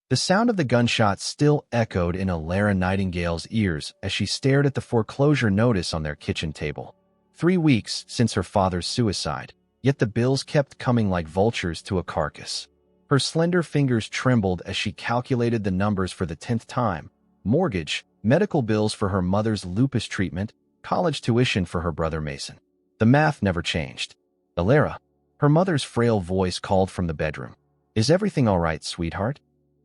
The sound of the gunshot still echoed in Alara Nightingale's ears as she stared at the foreclosure notice on their kitchen table. 3 weeks since her father's suicide, yet the bills kept coming like vultures to a carcass. Her slender fingers trembled as she calculated the numbers for the 10th time: mortgage, medical bills for her mother's lupus treatment, college tuition for her brother Mason. The math never changed. "Alara," her mother's frail voice called from the bedroom. "Is everything all right, sweetheart?"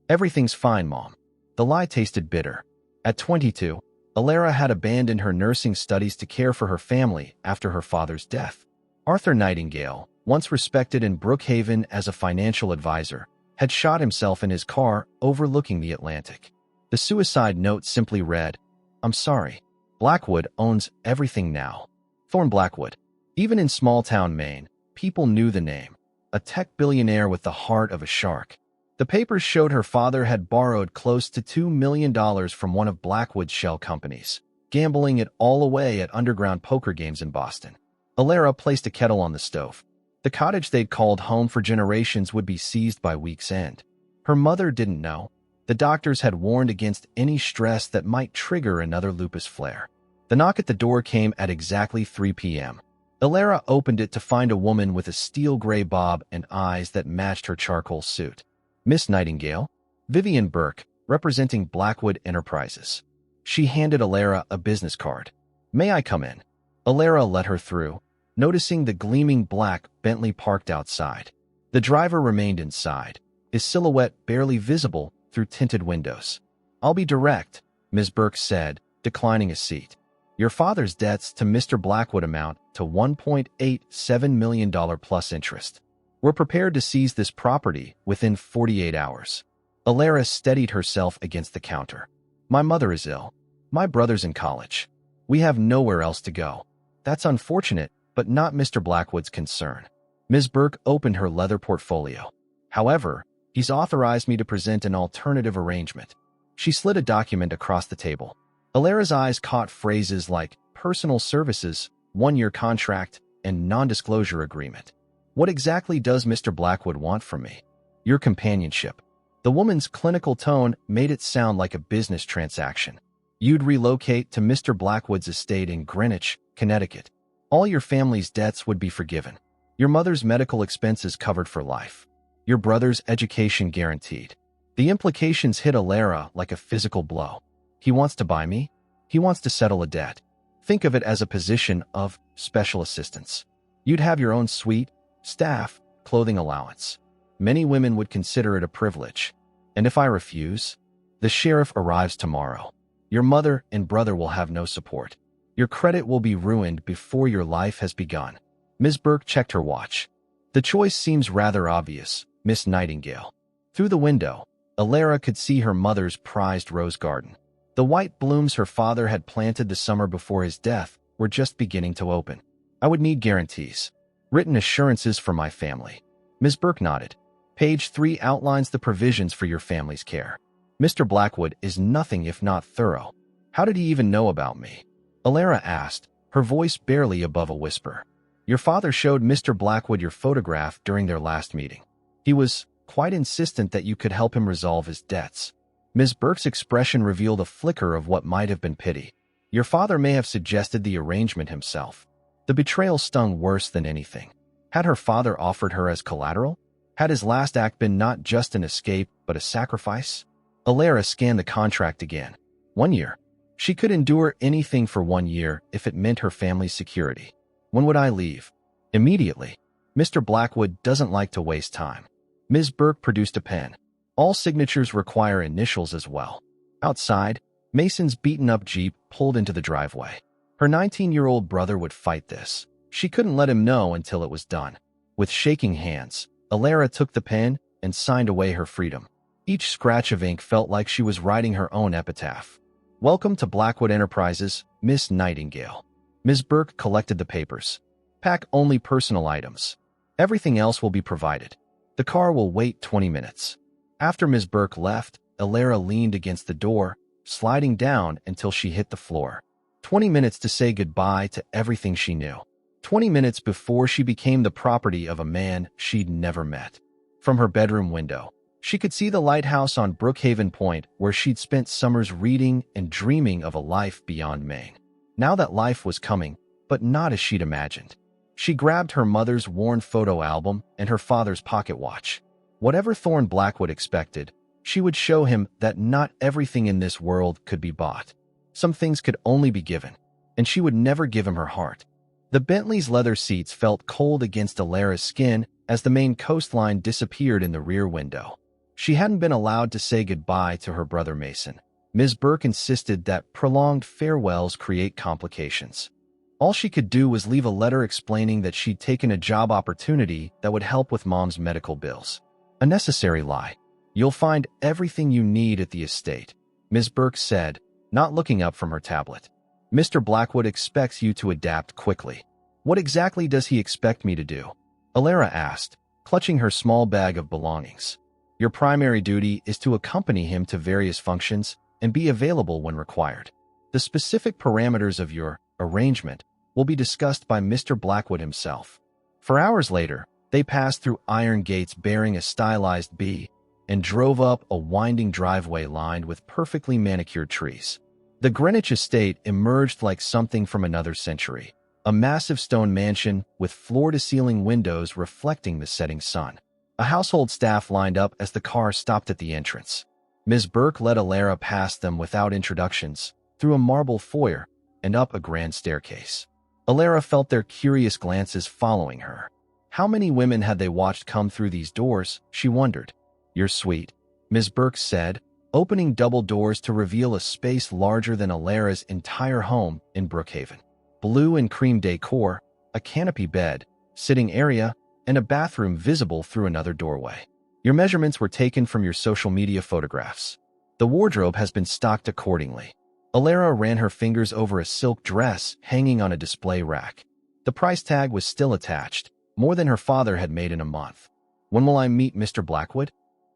"Everything's fine, Mom." The lie tasted bitter. At 22, Alara had abandoned her nursing studies to care for her family after her father's death. Arthur Nightingale, once respected in Brookhaven as a financial advisor, had shot himself in his car overlooking the Atlantic. The suicide note simply read, "I'm sorry. Blackwood owns everything now." Thorne Blackwood. Even in small-town Maine, people knew the name. A tech billionaire with the heart of a shark. The papers showed her father had borrowed close to $2 million from one of Blackwood's shell companies, gambling it all away at underground poker games in Boston. Alara placed a kettle on the stove. The cottage they'd called home for generations would be seized by week's end. Her mother didn't know. The doctors had warned against any stress that might trigger another lupus flare. The knock at the door came at exactly 3 p.m. Alara opened it to find a woman with a steel gray bob and eyes that matched her charcoal suit. "Miss Nightingale?" "Vivian Burke, representing Blackwood Enterprises." She handed Alara a business card. "May I come in?" Alara let her through, noticing the gleaming black Bentley parked outside. The driver remained inside, his silhouette barely visible through tinted windows. "I'll be direct," Ms. Burke said, declining a seat. "Your father's debts to Mr. Blackwood amount to $1.87 million plus interest. We're prepared to seize this property within 48 hours. Alara steadied herself against the counter. "My mother is ill. My brother's in college. We have nowhere else to go." "That's unfortunate, but not Mr. Blackwood's concern." Ms. Burke opened her leather portfolio. "However, he's authorized me to present an alternative arrangement." She slid a document across the table. Alara's eyes caught phrases like personal services, 1-year contract, and non-disclosure agreement. "What exactly does Mr. Blackwood want from me?" "Your companionship." The woman's clinical tone made it sound like a business transaction. "You'd relocate to Mr. Blackwood's estate in Greenwich, Connecticut. All your family's debts would be forgiven. Your mother's medical expenses covered for life. Your brother's education guaranteed." The implications hit Alara like a physical blow. "He wants to buy me? He wants to settle a debt." Think of it as a position of special assistance. You'd have your own suite, staff, clothing allowance. Many women would consider it a privilege. "And if I refuse?" "The sheriff arrives tomorrow. Your mother and brother will have no support. Your credit will be ruined before your life has begun." Ms. Burke checked her watch. "The choice seems rather obvious, Miss Nightingale." Through the window, Alara could see her mother's prized rose garden. The white blooms her father had planted the summer before his death were just beginning to open. "I would need guarantees. Written assurances for my family." Ms. Burke nodded. "Page 3 outlines the provisions for your family's care. Mr. Blackwood is nothing if not thorough." "How did he even know about me?" Alara asked, her voice barely above a whisper. "Your father showed Mr. Blackwood your photograph during their last meeting. He was quite insistent that you could help him resolve his debts." Ms. Burke's expression revealed a flicker of what might have been pity. "Your father may have suggested the arrangement himself." The betrayal stung worse than anything. Had her father offered her as collateral? Had his last act been not just an escape, but a sacrifice? Alara scanned the contract again. 1 year. She could endure anything for 1 year if it meant her family's security. "When would I leave?" "Immediately. Mr. Blackwood doesn't like to waste time." Ms. Burke produced a pen. "All signatures require initials as well." Outside, Mason's beaten-up Jeep pulled into the driveway. Her 19-year-old brother would fight this. She couldn't let him know until it was done. With shaking hands, Alara took the pen and signed away her freedom. Each scratch of ink felt like she was writing her own epitaph. "Welcome to Blackwood Enterprises, Miss Nightingale." Ms. Burke collected the papers. "Pack only personal items. Everything else will be provided. The car will wait 20 minutes. After Ms. Burke left, Alara leaned against the door, sliding down until she hit the floor. 20 minutes to say goodbye to everything she knew. 20 minutes before she became the property of a man she'd never met. From her bedroom window, She could see the lighthouse on Brookhaven Point where she'd spent summers reading and dreaming of a life beyond Maine. Now that life was coming, but not as she'd imagined. She grabbed her mother's worn photo album and her father's pocket watch. Whatever Thorne Blackwood expected, she would show him that not everything in this world could be bought. Some things could only be given, and she would never give him her heart. The Bentley's leather seats felt cold against Alara's skin as the Maine coastline disappeared in the rear window. She hadn't been allowed to say goodbye to her brother Mason. Ms. Burke insisted that prolonged farewells create complications. All she could do was leave a letter explaining that she'd taken a job opportunity that would help with Mom's medical bills. A necessary lie. "You'll find everything you need at the estate," Ms. Burke said, not looking up from her tablet. "Mr. Blackwood expects you to adapt quickly." "What exactly does he expect me to do?" Alara asked, clutching her small bag of belongings. "Your primary duty is to accompany him to various functions and be available when required. The specific parameters of your arrangement will be discussed by Mr. Blackwood himself." For hours later, they passed through iron gates bearing a stylized B and drove up a winding driveway lined with perfectly manicured trees. The Greenwich estate emerged like something from another century, a massive stone mansion with floor-to-ceiling windows reflecting the setting sun. A household staff lined up as the car stopped at the entrance. Ms. Burke led Alara past them without introductions, through a marble foyer, and up a grand staircase. Alara felt their curious glances following her. How many women had they watched come through these doors, she wondered. "You're sweet," Ms. Burke said, opening double doors to reveal a space larger than Alara's entire home in Brookhaven. Blue and cream decor, a canopy bed, sitting area, and a bathroom visible through another doorway. "Your measurements were taken from your social media photographs. The wardrobe has been stocked accordingly." Alara ran her fingers over a silk dress hanging on a display rack. The price tag was still attached, more than her father had made in a month. "When will I meet Mr. Blackwood?"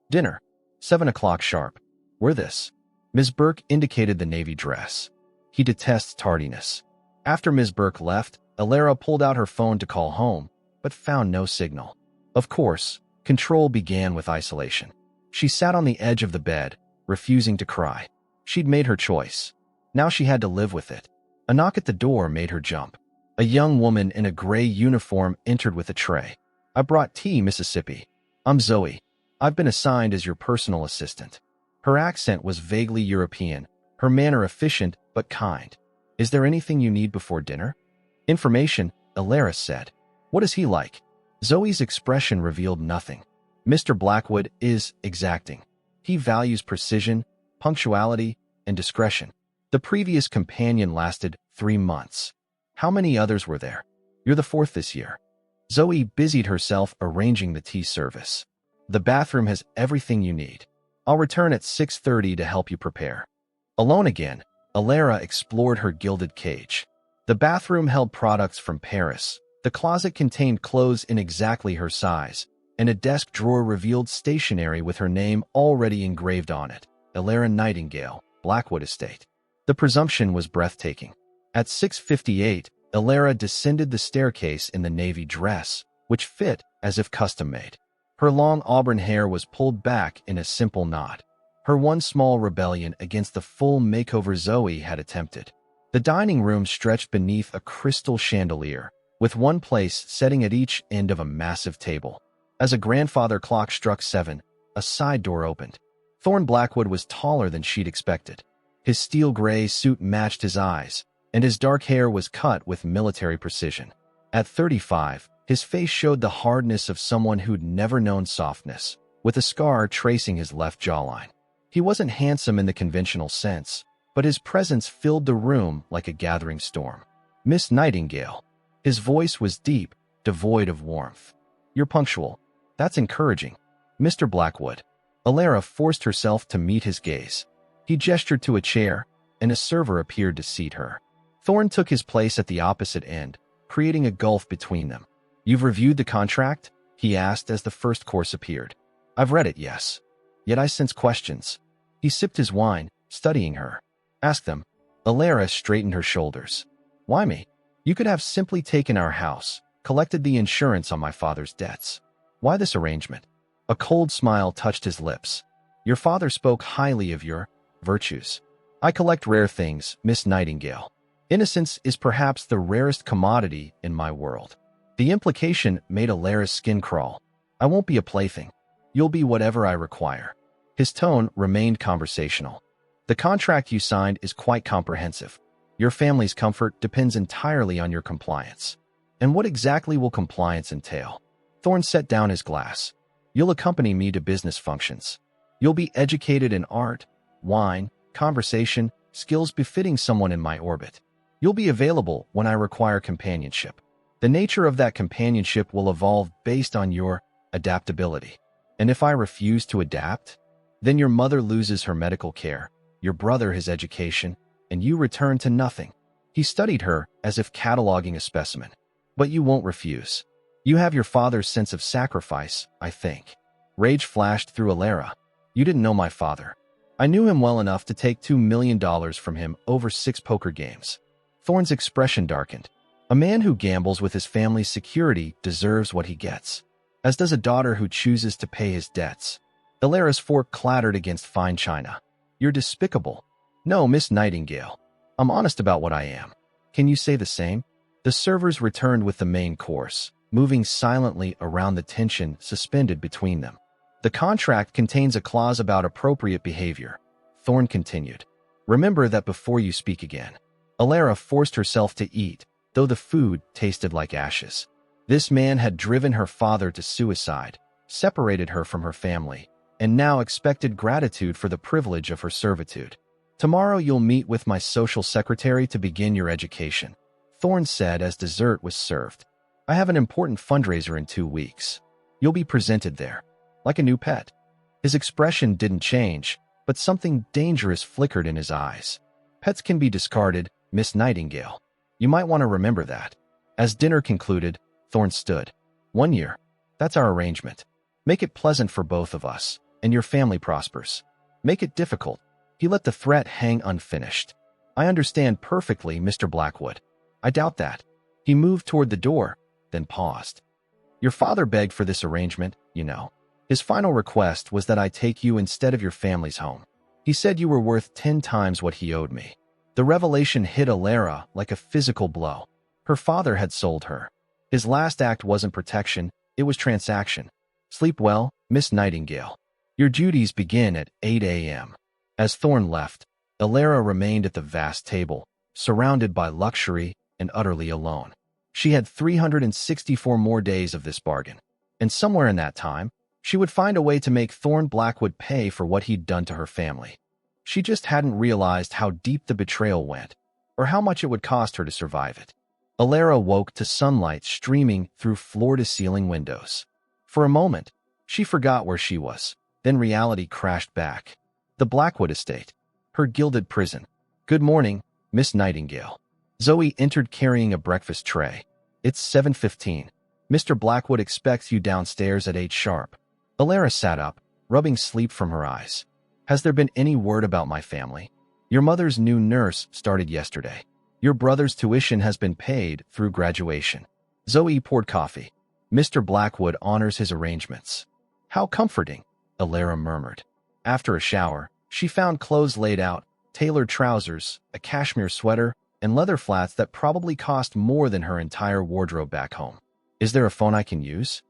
"Dinner. 7 o'clock sharp. Wear this." Ms. Burke indicated the navy dress. "He detests tardiness." After Ms. Burke left, Alara pulled out her phone to call home, but found no signal. Of course, control began with isolation. She sat on the edge of the bed, refusing to cry. She'd made her choice. Now she had to live with it. A knock at the door made her jump. A young woman in a gray uniform entered with a tray. "I brought tea, Mississippi. I'm Zoe. I've been assigned as your personal assistant." Her accent was vaguely European, her manner efficient but kind. "Is there anything you need before dinner?" "Information," Alara said. "What is he like?" Zoe's expression revealed nothing. "Mr. Blackwood is exacting. He values precision, punctuality, and discretion. The previous companion lasted 3 months. How many others were there?" "You're the 4th this year." Zoe busied herself arranging the tea service. "The bathroom has everything you need. I'll return at 6:30 to help you prepare." Alone again, Alara explored her gilded cage. The bathroom held products from Paris. The closet contained clothes in exactly her size, and a desk drawer revealed stationery with her name already engraved on it. Alara Nightingale, Blackwood Estate. The presumption was breathtaking. At 6:58, Alara descended the staircase in the navy dress, which fit as if custom-made. Her long auburn hair was pulled back in a simple knot. Her one small rebellion against the full makeover Zoe had attempted. The dining room stretched beneath a crystal chandelier, with one place setting at each end of a massive table. As a grandfather clock struck 7, a side door opened. Thorne Blackwood was taller than she'd expected. His steel gray suit matched his eyes, and his dark hair was cut with military precision. At 35, his face showed the hardness of someone who'd never known softness, with a scar tracing his left jawline. He wasn't handsome in the conventional sense, but his presence filled the room like a gathering storm. "Miss Nightingale." His voice was deep, devoid of warmth. "You're punctual. That's encouraging." "Mr. Blackwood." Alara forced herself to meet his gaze. He gestured to a chair, and a server appeared to seat her. Thorne took his place at the opposite end, creating a gulf between them. "You've reviewed the contract?" he asked as the first course appeared. "I've read it, yes. Yet I sense questions." He sipped his wine, studying her. "Ask them." Alara straightened her shoulders. "Why me? You could have simply taken our house, collected the insurance on my father's debts. Why this arrangement?" A cold smile touched his lips. Your father spoke highly of your virtues. I collect rare things, Miss Nightingale. Innocence is perhaps the rarest commodity in my world. The implication made Alara's skin crawl. I won't be a plaything. You'll be whatever I require. His tone remained conversational. The contract you signed is quite comprehensive. Your family's comfort depends entirely on your compliance. And what exactly will compliance entail? Thorne set down his glass. You'll accompany me to business functions. You'll be educated in art, wine, conversation, skills befitting someone in my orbit. You'll be available when I require companionship. The nature of that companionship will evolve based on your adaptability. And if I refuse to adapt, then your mother loses her medical care, your brother his education, and you return to nothing. He studied her as if cataloging a specimen. But you won't refuse. You have your father's sense of sacrifice, I think. Rage flashed through Alara. You didn't know my father. I knew him well enough to take $2 million from him over 6 poker games. Thorne's expression darkened. A man who gambles with his family's security deserves what he gets, as does a daughter who chooses to pay his debts. Alara's fork clattered against fine china. You're despicable. No, Miss Nightingale. I'm honest about what I am. Can you say the same? The servers returned with the main course, moving silently around the tension suspended between them. The contract contains a clause about appropriate behavior. Thorne continued. Remember that before you speak again. Alara forced herself to eat, though the food tasted like ashes. This man had driven her father to suicide, separated her from her family, and now expected gratitude for the privilege of her servitude. Tomorrow you'll meet with my social secretary to begin your education, Thorne said as dessert was served. I have an important fundraiser in 2 weeks. You'll be presented there, like a new pet. His expression didn't change, but something dangerous flickered in his eyes. Pets can be discarded, Miss Nightingale. You might want to remember that. As dinner concluded, Thorne stood. 1 year. That's our arrangement. Make it pleasant for both of us, and your family prospers. Make it difficult. He let the threat hang unfinished. I understand perfectly, Mr. Blackwood. I doubt that. He moved toward the door, then paused. Your father begged for this arrangement, you know. His final request was that I take you instead of your family's home. He said you were worth 10 times what he owed me. The revelation hit Alara like a physical blow. Her father had sold her. His last act wasn't protection, it was transaction. Sleep well, Miss Nightingale. Your duties begin at 8 a.m. As Thorne left, Alara remained at the vast table, surrounded by luxury and utterly alone. She had 364 more days of this bargain, and somewhere in that time, she would find a way to make Thorne Blackwood pay for what he'd done to her family. She just hadn't realized how deep the betrayal went, or how much it would cost her to survive it. Alara woke to sunlight streaming through floor-to-ceiling windows. For a moment, she forgot where she was, then reality crashed back. The Blackwood estate, her gilded prison. Good morning, Miss Nightingale. Zoe entered carrying a breakfast tray. It's 7:15. Mr. Blackwood expects you downstairs at 8 sharp. Alara sat up, rubbing sleep from her eyes. Has there been any word about my family? Your mother's new nurse started yesterday. Your brother's tuition has been paid through graduation. Zoe poured coffee. Mr. Blackwood honors his arrangements. How comforting, Alara murmured. After a shower, she found clothes laid out, tailored trousers, a cashmere sweater, and leather flats that probably cost more than her entire wardrobe back home. Is there a phone I can use?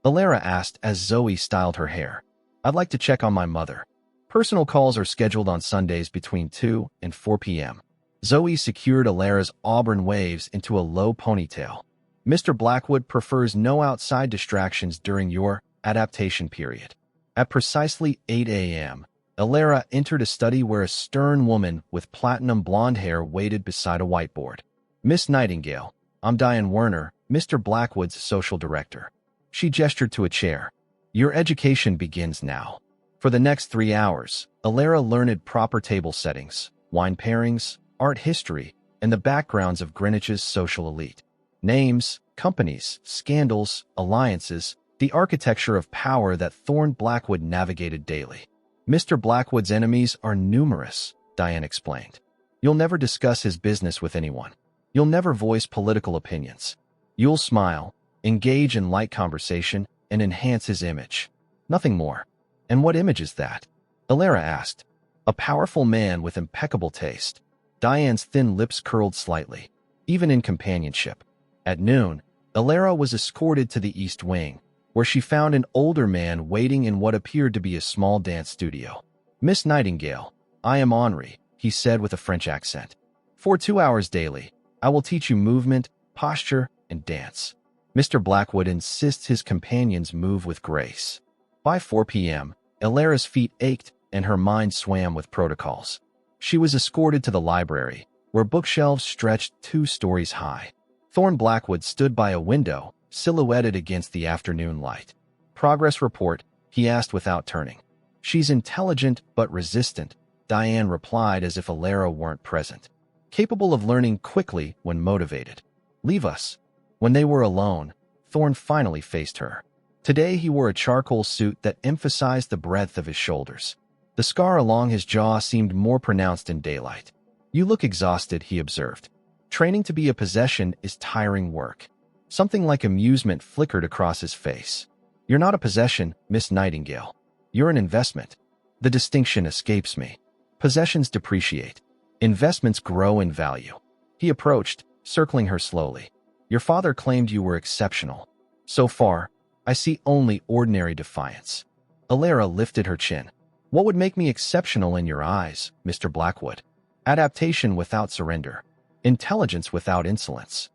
Alara asked as Zoe styled her hair. I'd like to check on my mother. Personal calls are scheduled on Sundays between 2 and 4 p.m. Zoe secured Alara's auburn waves into a low ponytail. Mr. Blackwood prefers no outside distractions during your adaptation period. At precisely 8 a.m., Alara entered a study where a stern woman with platinum blonde hair waited beside a whiteboard. Miss Nightingale, I'm Diane Werner, Mr. Blackwood's social director. She gestured to a chair. Your education begins now. For the next 3 hours, Alara learned proper table settings, wine pairings, art history, and the backgrounds of Greenwich's social elite. Names, companies, scandals, alliances, the architecture of power that Thorne Blackwood navigated daily. Mr. Blackwood's enemies are numerous, Diane explained. You'll never discuss his business with anyone. You'll never voice political opinions. You'll smile, engage in light conversation, and enhance his image. Nothing more. And what image is that? Alara asked. A powerful man with impeccable taste. Diane's thin lips curled slightly, even in companionship. At noon, Alara was escorted to the East Wing, where she found an older man waiting in what appeared to be a small dance studio. Miss Nightingale, I am Henri, he said with a French accent. For 2 hours daily, I will teach you movement, posture, and dance. Mr. Blackwood insists his companions move with grace. By 4 p.m., Alara's feet ached and her mind swam with protocols. She was escorted to the library, where bookshelves stretched 2 stories high. Thorne Blackwood stood by a window, silhouetted against the afternoon light. Progress report, he asked without turning. She's intelligent but resistant, Diane replied as if Alara weren't present. Capable of learning quickly when motivated. Leave us. When they were alone, Thorne finally faced her. Today he wore a charcoal suit that emphasized the breadth of his shoulders. The scar along his jaw seemed more pronounced in daylight. You look exhausted, he observed. Training to be a possession is tiring work. Something like amusement flickered across his face. You're not a possession, Miss Nightingale. You're an investment. The distinction escapes me. Possessions depreciate. Investments grow in value. He approached, circling her slowly. Your father claimed you were exceptional. So far, I see only ordinary defiance. Alara lifted her chin. What would make me exceptional in your eyes, Mr. Blackwood? Adaptation without surrender. Intelligence without insolence.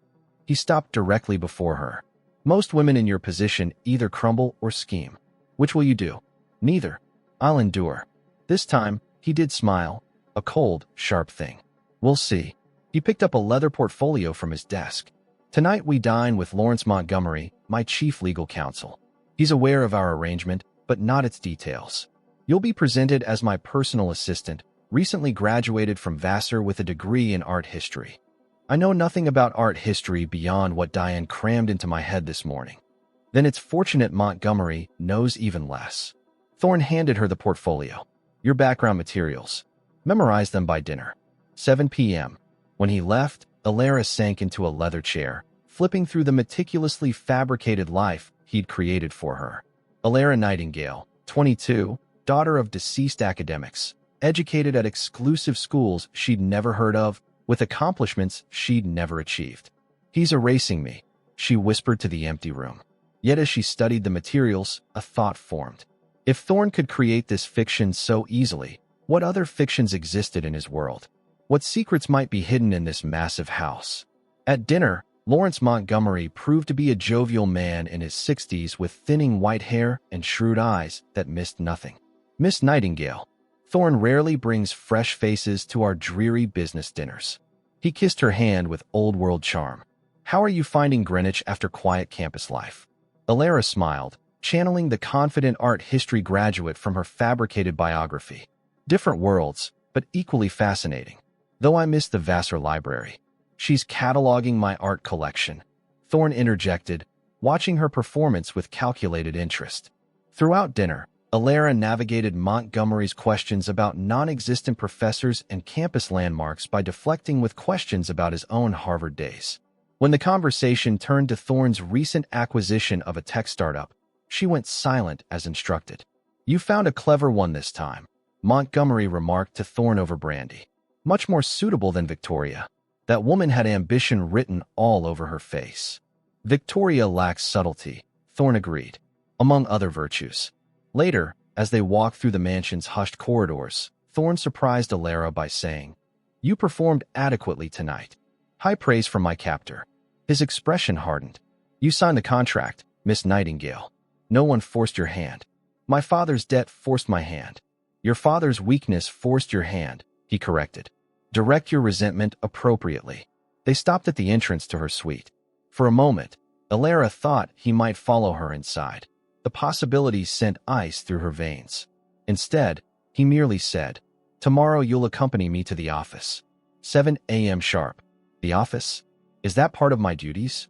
He stopped directly before her. Most women in your position either crumble or scheme. Which will you do? Neither. I'll endure. This time, he did smile, a cold, sharp thing. We'll see. He picked up a leather portfolio from his desk. Tonight we dine with Lawrence Montgomery, my chief legal counsel. He's aware of our arrangement, but not its details. You'll be presented as my personal assistant, recently graduated from Vassar with a degree in art history. I know nothing about art history beyond what Diane crammed into my head this morning. Then it's fortunate Montgomery knows even less. Thorne handed her the portfolio. Your background materials. Memorize them by dinner. 7 p.m. When he left, Alara sank into a leather chair, flipping through the meticulously fabricated life he'd created for her. Alara Nightingale, 22, daughter of deceased academics, educated at exclusive schools she'd never heard of, with accomplishments she'd never achieved. He's erasing me, she whispered to the empty room. Yet as she studied the materials, a thought formed. If Thorne could create this fiction so easily, what other fictions existed in his world? What secrets might be hidden in this massive house? At dinner, Lawrence Montgomery proved to be a jovial man in his 60s with thinning white hair and shrewd eyes that missed nothing. Miss Nightingale, Thorne rarely brings fresh faces to our dreary business dinners. He kissed her hand with old-world charm. How are you finding Greenwich after quiet campus life? Alara smiled, channeling the confident art history graduate from her fabricated biography. Different worlds, but equally fascinating. Though I miss the Vassar Library. She's cataloging my art collection. Thorne interjected, watching her performance with calculated interest. Throughout dinner, Alara navigated Montgomery's questions about non-existent professors and campus landmarks by deflecting with questions about his own Harvard days. When the conversation turned to Thorne's recent acquisition of a tech startup, she went silent as instructed. You found a clever one this time, Montgomery remarked to Thorne over brandy. Much more suitable than Victoria. That woman had ambition written all over her face. Victoria lacks subtlety, Thorne agreed, among other virtues. Later, as they walked through the mansion's hushed corridors, Thorne surprised Alara by saying, You performed adequately tonight. High praise from my captor. His expression hardened. You signed the contract, Miss Nightingale. No one forced your hand. My father's debt forced my hand. Your father's weakness forced your hand, he corrected. Direct your resentment appropriately. They stopped at the entrance to her suite. For a moment, Alara thought he might follow her inside. The possibility sent ice through her veins. Instead, he merely said, Tomorrow you'll accompany me to the office. 7 a.m. sharp. The office? Is that part of my duties?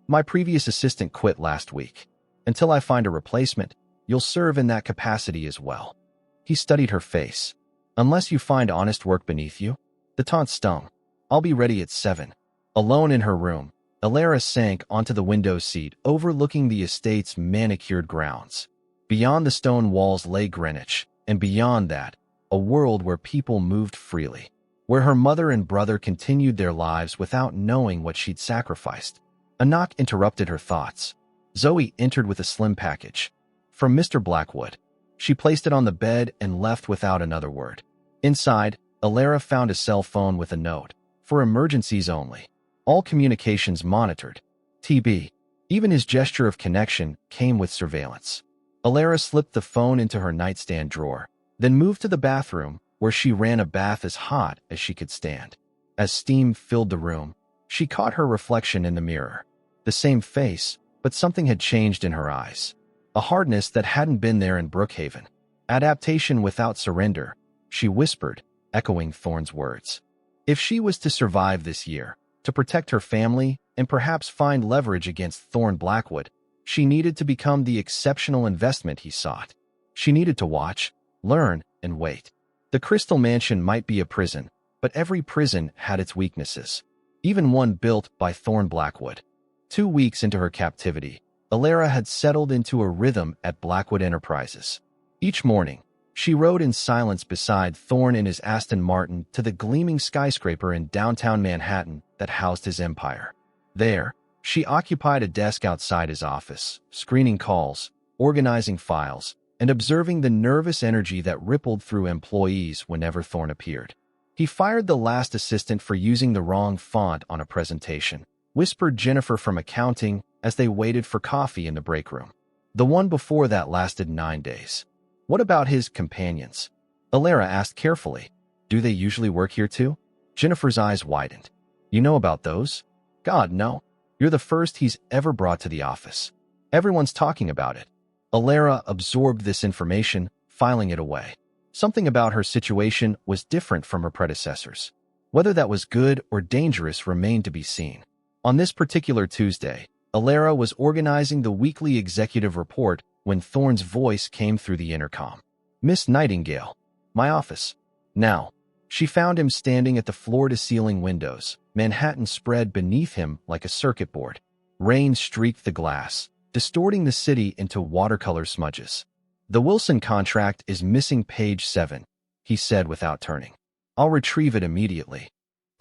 My previous assistant quit last week. Until I find a replacement, you'll serve in that capacity as well. He studied her face. Unless you find honest work beneath you? The taunt stung. I'll be ready at 7. Alone in her room, Alara sank onto the window seat overlooking the estate's manicured grounds. Beyond the stone walls lay Greenwich, and beyond that, a world where people moved freely, where her mother and brother continued their lives without knowing what she'd sacrificed. A knock interrupted her thoughts. Zoe entered with a slim package. From Mr. Blackwood. She placed it on the bed and left without another word. Inside, Alara found a cell phone with a note. For emergencies only. All communications monitored. TB. Even his gesture of connection came with surveillance. Alara slipped the phone into her nightstand drawer, then moved to the bathroom, where she ran a bath as hot as she could stand. As steam filled the room, she caught her reflection in the mirror. The same face, but something had changed in her eyes. A hardness that hadn't been there in Brookhaven. Adaptation without surrender, she whispered, echoing Thorne's words. If she was to survive this year, to protect her family, and perhaps find leverage against Thorne Blackwood, she needed to become the exceptional investment he sought. She needed to watch, learn, and wait. The Crystal Mansion might be a prison, but every prison had its weaknesses. Even one built by Thorne Blackwood. 2 weeks into her captivity, Alara had settled into a rhythm at Blackwood Enterprises. Each morning, she rode in silence beside Thorne in his Aston Martin to the gleaming skyscraper in downtown Manhattan that housed his empire. There, she occupied a desk outside his office, screening calls, organizing files, and observing the nervous energy that rippled through employees whenever Thorne appeared. He fired the last assistant for using the wrong font on a presentation, whispered Jennifer from accounting as they waited for coffee in the break room. The one before that lasted 9 days. What about his companions? Alara asked carefully. Do they usually work here too? Jennifer's eyes widened. You know about those? God, no. You're the first he's ever brought to the office. Everyone's talking about it. Alara absorbed this information, filing it away. Something about her situation was different from her predecessors. Whether that was good or dangerous remained to be seen. On this particular Tuesday, Alara was organizing the weekly executive report when Thorne's voice came through the intercom. Miss Nightingale. My office. Now. She found him standing at the floor-to-ceiling windows, Manhattan spread beneath him like a circuit board. Rain streaked the glass, distorting the city into watercolor smudges. The Wilson contract is missing page 7, he said without turning. I'll retrieve it immediately.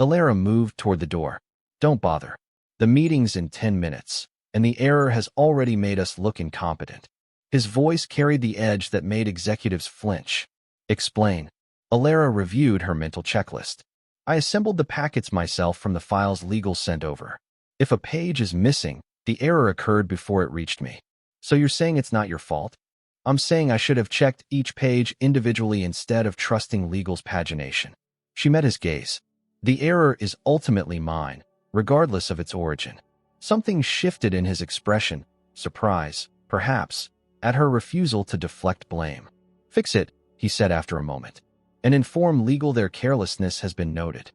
Alara moved toward the door. Don't bother. The meeting's in 10 minutes, and the error has already made us look incompetent. His voice carried the edge that made executives flinch. Explain. Alara reviewed her mental checklist. I assembled the packets myself from the files legal sent over. If a page is missing, the error occurred before it reached me. So you're saying it's not your fault? I'm saying I should have checked each page individually instead of trusting legal's pagination. She met his gaze. The error is ultimately mine, regardless of its origin. Something shifted in his expression, surprise, perhaps, at her refusal to deflect blame. Fix it, he said after a moment, and inform legal their carelessness has been noted.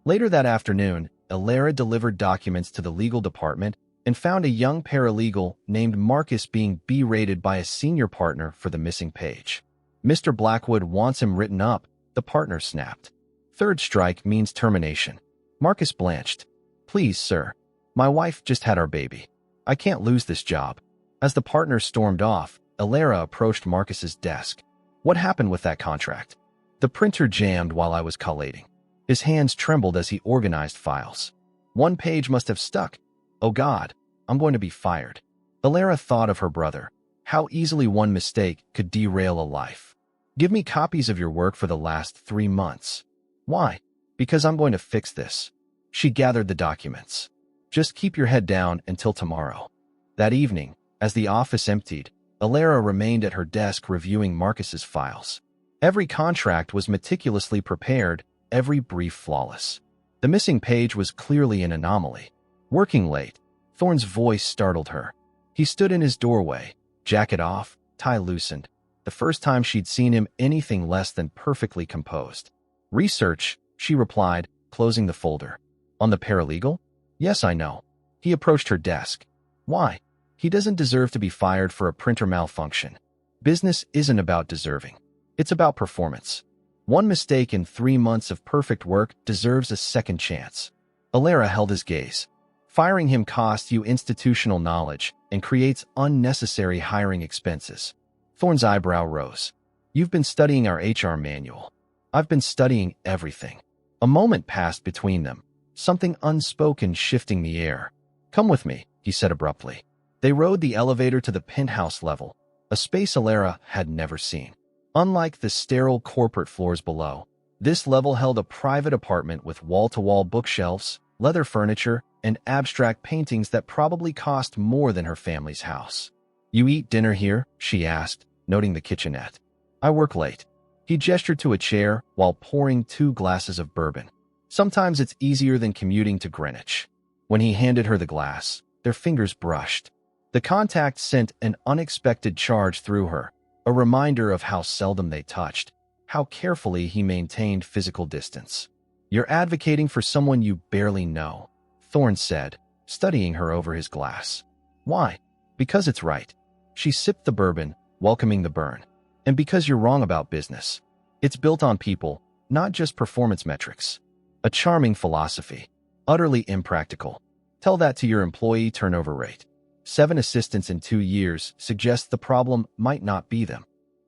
Later that afternoon, Alara delivered documents to the legal department and found a young paralegal named Marcus being berated by a senior partner for the missing page. Mr. Blackwood wants him written up, the partner snapped. Third strike means termination. Marcus blanched. Please, sir. My wife just had our baby. I can't lose this job. As the partner stormed off, Alara approached Marcus's desk. What happened with that contract? The printer jammed while I was collating. His hands trembled as he organized files. One page must have stuck. Oh God, I'm going to be fired. Alara thought of her brother. How easily one mistake could derail a life. Give me copies of your work for the last 3 months. Why? Because I'm going to fix this. She gathered the documents. Just keep your head down until tomorrow. That evening, as the office emptied, Alara remained at her desk reviewing Marcus's files. Every contract was meticulously prepared, every brief flawless. The missing page was clearly an anomaly. Working late, Thorne's voice startled her. He stood in his doorway, jacket off, tie loosened, the first time she'd seen him anything less than perfectly composed. Research, she replied, closing the folder. On the paralegal? Yes, I know. He approached her desk. Why? He doesn't deserve to be fired for a printer malfunction. Business isn't about deserving. It's about performance. One mistake in 3 months of perfect work deserves a second chance. Alara held his gaze. Firing him costs you institutional knowledge and creates unnecessary hiring expenses. Thorne's eyebrow rose. You've been studying our HR manual. I've been studying everything. A moment passed between them, something unspoken shifting the air. Come with me, he said abruptly. They rode the elevator to the penthouse level, a space Alara had never seen. Unlike the sterile corporate floors below, this level held a private apartment with wall-to-wall bookshelves, leather furniture, and abstract paintings that probably cost more than her family's house. You eat dinner here? She asked, noting the kitchenette. I work late. He gestured to a chair while pouring 2 glasses of bourbon. Sometimes it's easier than commuting to Greenwich. When he handed her the glass, their fingers brushed. The contact sent an unexpected charge through her, a reminder of how seldom they touched, how carefully he maintained physical distance. You're advocating for someone you barely know, Thorne said, studying her over his glass. Why? Because it's right. She sipped the bourbon, welcoming the burn. And because you're wrong about business. It's built on people, not just performance metrics. A charming philosophy. Utterly impractical. Tell that to your employee turnover rate. 7 assistants in 2 years suggests the problem might not be them.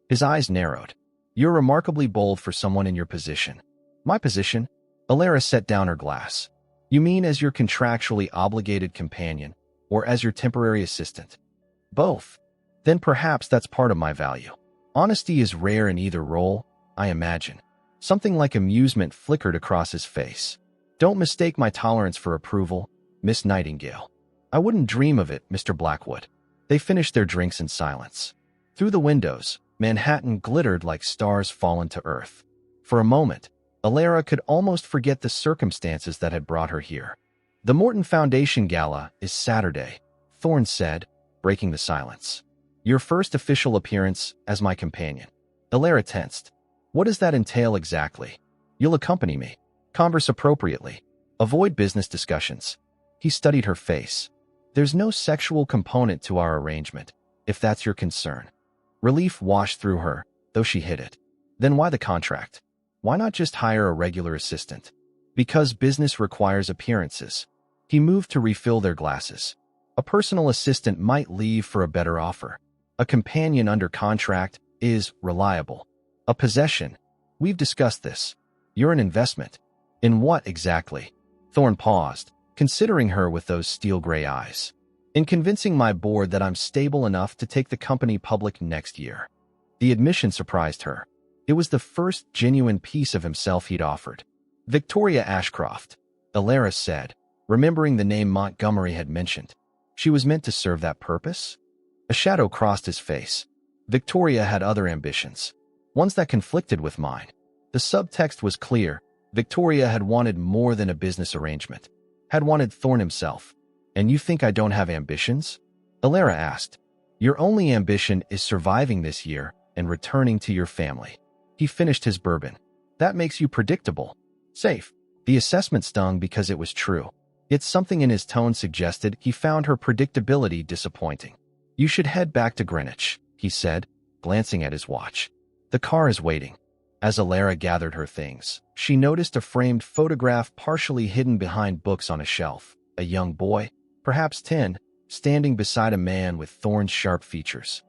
His eyes narrowed. You're remarkably bold for someone in your position. My position? Alara set down her glass. You mean as your contractually obligated companion, or as your temporary assistant? Both. Then perhaps that's part of my value. Honesty is rare in either role, I imagine. Something like amusement flickered across his face. Don't mistake my tolerance for approval, Miss Nightingale. I wouldn't dream of it, Mr. Blackwood. They finished their drinks in silence. Through the windows, Manhattan glittered like stars fallen to earth. For a moment, Alara could almost forget the circumstances that had brought her here. The Morton Foundation Gala is Saturday, Thorne said, breaking the silence. Your first official appearance as my companion. Alara tensed. What does that entail exactly? You'll accompany me. Converse appropriately. Avoid business discussions. He studied her face. There's no sexual component to our arrangement, if that's your concern. Relief washed through her, though she hid it. Then why the contract? Why not just hire a regular assistant? Because business requires appearances. He moved to refill their glasses. A personal assistant might leave for a better offer. A companion under contract is reliable. A possession. We've discussed this. You're an investment. In what exactly? Thorne paused, considering her with those steel-gray eyes. In convincing my board that I'm stable enough to take the company public next year. The admission surprised her. It was the first genuine piece of himself he'd offered. Victoria Ashcroft, Alara said, remembering the name Montgomery had mentioned. She was meant to serve that purpose? A shadow crossed his face. Victoria had other ambitions, ones that conflicted with mine. The subtext was clear. Victoria had wanted more than a business arrangement. Had wanted Thorne himself. And you think I don't have ambitions? Alara asked. Your only ambition is surviving this year and returning to your family. He finished his bourbon. That makes you predictable. Safe. The assessment stung because it was true. Yet something in his tone suggested he found her predictability disappointing. You should head back to Greenwich, he said, glancing at his watch. The car is waiting. As Alara gathered her things, she noticed a framed photograph partially hidden behind books on a shelf. A young boy, perhaps 10, standing beside a man with Thorne's sharp features.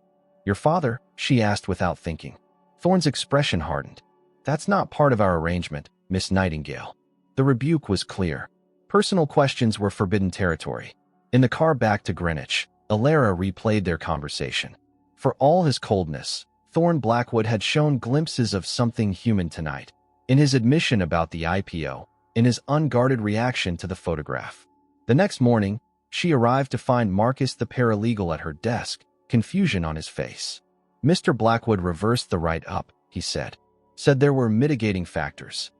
Your father? She asked without thinking. Thorne's expression hardened. That's not part of our arrangement, Miss Nightingale. The rebuke was clear. Personal questions were forbidden territory. In the car back to Greenwich, Alara replayed their conversation. For all his coldness, Thorne Blackwood had shown glimpses of something human tonight. In his admission about the IPO, in his unguarded reaction to the photograph. The next morning, she arrived to find Marcus the paralegal at her desk, confusion on his face. Mr. Blackwood reversed the write-up, he said. Said there were mitigating factors.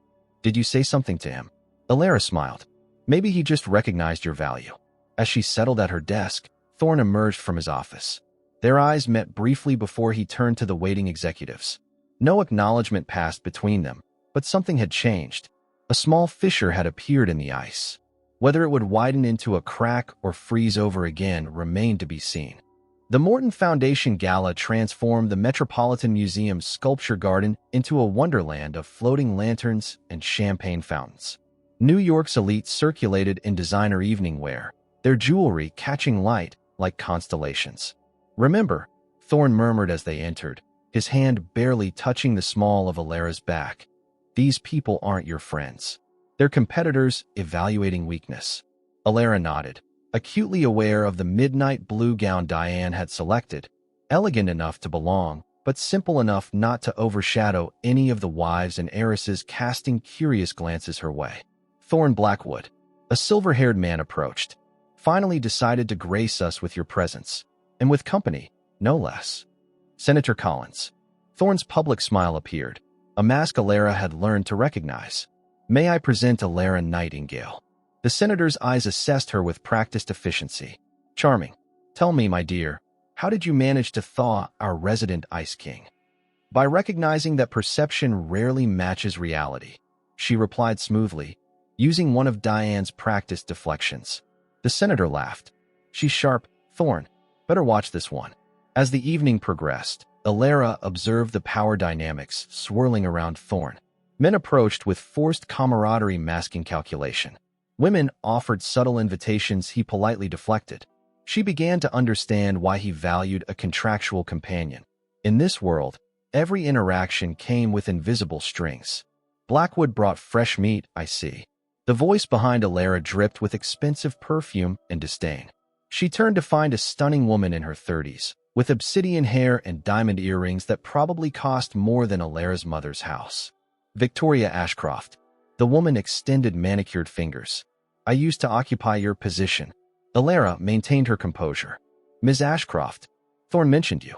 Did you say something to him? Alara smiled. Maybe he just recognized your value. As she settled at her desk, Thorne emerged from his office. Their eyes met briefly before he turned to the waiting executives. No acknowledgement passed between them, but something had changed. A small fissure had appeared in the ice. Whether it would widen into a crack or freeze over again remained to be seen. The Morton Foundation Gala transformed the Metropolitan Museum's sculpture garden into a wonderland of floating lanterns and champagne fountains. New York's elite circulated in designer evening wear, their jewelry catching light like constellations. Remember, Thorne murmured as they entered, his hand barely touching the small of Alara's back. These people aren't your friends. They're competitors evaluating weakness. Alara nodded, acutely aware of the midnight blue gown Diane had selected, elegant enough to belong, but simple enough not to overshadow any of the wives and heiresses casting curious glances her way. Thorne Blackwood, a silver-haired man approached. Finally decided to grace us with your presence, and with company, no less. Senator Collins. Thorne's public smile appeared, a mask Alara had learned to recognize. May I present Alara Nightingale? The senator's eyes assessed her with practiced efficiency. Charming. Tell me, my dear, how did you manage to thaw our resident Ice King? By recognizing that perception rarely matches reality, she replied smoothly, using one of Diane's practiced deflections. The senator laughed. She's sharp, Thorne. Better watch this one. As the evening progressed, Alara observed the power dynamics swirling around Thorne. Men approached with forced camaraderie masking calculation. Women offered subtle invitations he politely deflected. She began to understand why he valued a contractual companion. In this world, every interaction came with invisible strings. Blackwood brought fresh meat, I see. The voice behind Alara dripped with expensive perfume and disdain. She turned to find a stunning woman in her 30s, with obsidian hair and diamond earrings that probably cost more than Alara's mother's house. Victoria Ashcroft. The woman extended manicured fingers. I used to occupy your position. Alara maintained her composure. Ms. Ashcroft. Thorne mentioned you.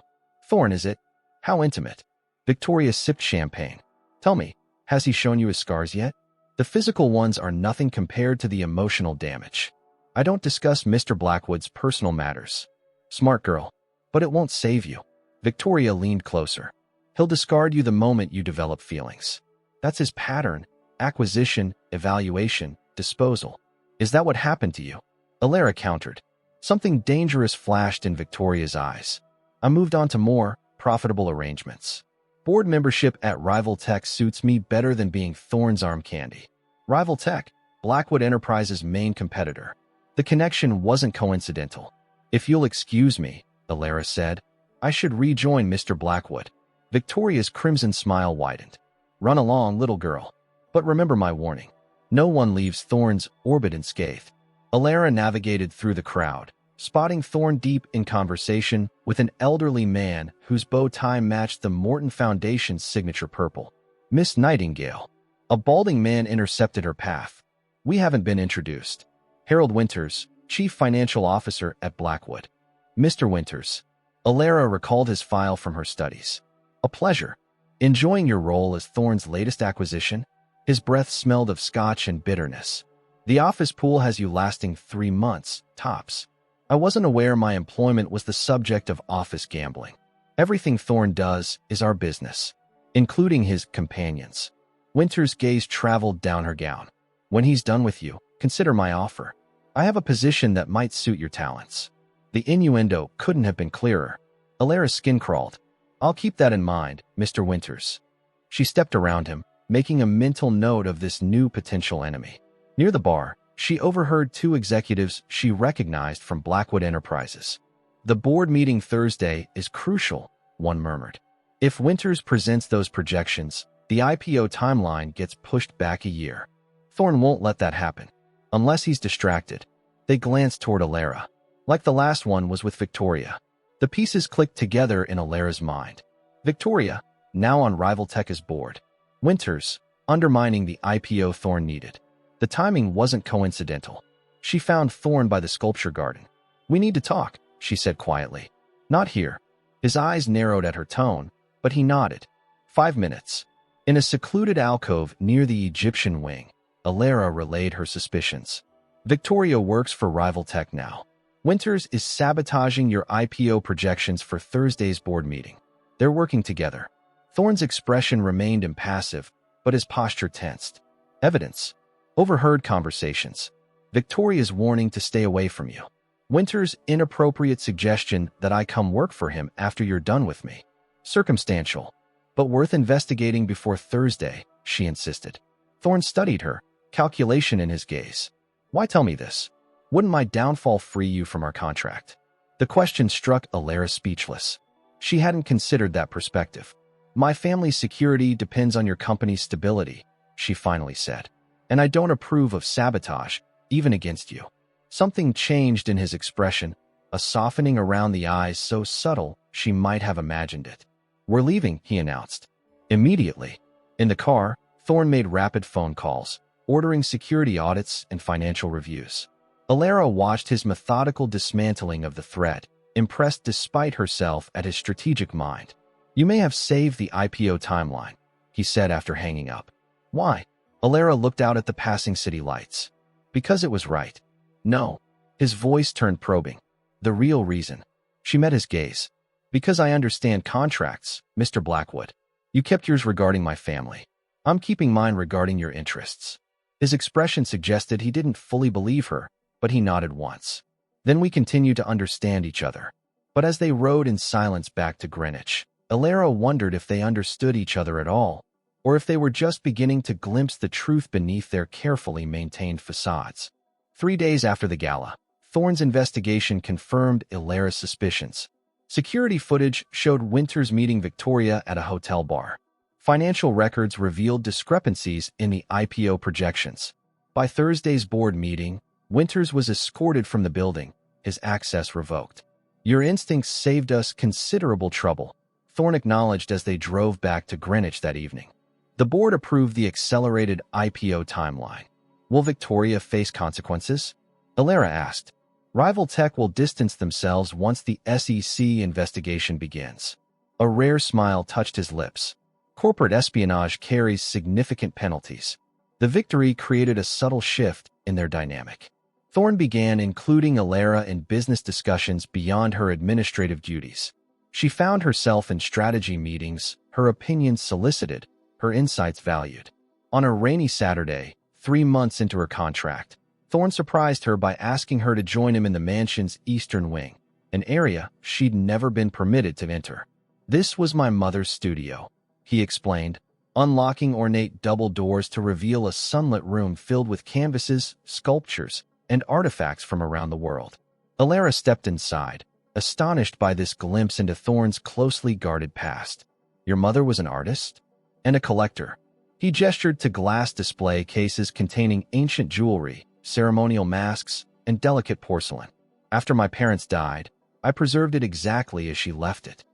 Thorne, is it? How intimate. Victoria sipped champagne. Tell me, has he shown you his scars yet? The physical ones are nothing compared to the emotional damage. I don't discuss Mr. Blackwood's personal matters. Smart girl. But it won't save you. Victoria leaned closer. He'll discard you the moment you develop feelings. That's his pattern. Acquisition, evaluation, disposal. Is that what happened to you? Alara countered. Something dangerous flashed in Victoria's eyes. I moved on to more profitable arrangements. Board membership at Rival Tech suits me better than being Thorne's arm candy. Rival Tech, Blackwood Enterprises' main competitor. The connection wasn't coincidental. If you'll excuse me, Alara said, I should rejoin Mr. Blackwood. Victoria's crimson smile widened. Run along, little girl. But remember my warning. No one leaves Thorne's orbit unscathed. Alara navigated through the crowd, spotting Thorne deep in conversation with an elderly man whose bow tie matched the Morton Foundation's signature purple. Miss Nightingale. A balding man intercepted her path. We haven't been introduced. Harold Winters, Chief Financial Officer at Blackwood. Mr. Winters. Alara recalled his file from her studies. A pleasure. Enjoying your role as Thorne's latest acquisition? His breath smelled of scotch and bitterness. The office pool has you lasting 3 months, tops. I wasn't aware my employment was the subject of office gambling. Everything Thorne does is our business, including his companions. Winter's gaze traveled down her gown. When he's done with you, consider my offer. I have a position that might suit your talents. The innuendo couldn't have been clearer. Alara's skin crawled. I'll keep that in mind, Mr. Winters. She stepped around him, making a mental note of this new potential enemy. Near the bar, she overheard 2 executives she recognized from Blackwood Enterprises. The board meeting Thursday is crucial, one murmured. If Winters presents those projections, the IPO timeline gets pushed back a year. Thorne won't let that happen. Unless he's distracted. They glanced toward Alara. Like the last one was with Victoria. The pieces clicked together in Alara's mind. Victoria, now on Rival Tech's board. Winters, undermining the IPO Thorne needed. The timing wasn't coincidental. She found Thorne by the sculpture garden. We need to talk, she said quietly. Not here. His eyes narrowed at her tone, but he nodded. 5 minutes. In a secluded alcove near the Egyptian wing, Alara relayed her suspicions. Victoria works for Rival Tech now. Winters is sabotaging your IPO projections for Thursday's board meeting. They're working together. Thorne's expression remained impassive, but his posture tensed. Evidence. Overheard conversations. Victoria's warning to stay away from you. Winters' inappropriate suggestion that I come work for him after you're done with me. Circumstantial, but worth investigating before Thursday, she insisted. Thorne studied her, calculation in his gaze. Why tell me this? Wouldn't my downfall free you from our contract? The question struck Alara speechless. She hadn't considered that perspective. My family's security depends on your company's stability, she finally said. And I don't approve of sabotage, even against you. Something changed in his expression, a softening around the eyes so subtle she might have imagined it. We're leaving, he announced. Immediately. In the car, Thorne made rapid phone calls, ordering security audits and financial reviews. Alara watched his methodical dismantling of the threat, impressed despite herself at his strategic mind. You may have saved the IPO timeline, he said after hanging up. Why? Alara looked out at the passing city lights. Because it was right. No. His voice turned probing. The real reason. She met his gaze. Because I understand contracts, Mr. Blackwood. You kept yours regarding my family. I'm keeping mine regarding your interests. His expression suggested he didn't fully believe her, but he nodded once. Then we continued to understand each other. But as they rode in silence back to Greenwich, Alara wondered if they understood each other at all, or if they were just beginning to glimpse the truth beneath their carefully maintained facades. 3 days after the gala, Thorne's investigation confirmed Alara's suspicions. Security footage showed Winters meeting Victoria at a hotel bar. Financial records revealed discrepancies in the IPO projections. By Thursday's board meeting, Winters was escorted from the building, his access revoked. Your instincts saved us considerable trouble, Thorne acknowledged as they drove back to Greenwich that evening. The board approved the accelerated IPO timeline. Will Victoria face consequences? Alara asked. Rival Tech will distance themselves once the SEC investigation begins. A rare smile touched his lips. Corporate espionage carries significant penalties. The victory created a subtle shift in their dynamic. Thorne began including Alara in business discussions beyond her administrative duties. She found herself in strategy meetings, her opinions solicited, her insights valued. On a rainy Saturday, 3 months into her contract, Thorne surprised her by asking her to join him in the mansion's eastern wing, an area she'd never been permitted to enter. This was my mother's studio, he explained, unlocking ornate double doors to reveal a sunlit room filled with canvases, sculptures, and artifacts from around the world. Alara stepped inside, astonished by this glimpse into Thorne's closely guarded past. Your mother was an artist? And a collector. He gestured to glass display cases containing ancient jewelry, ceremonial masks, and delicate porcelain. After my parents died, I preserved it exactly as she left it.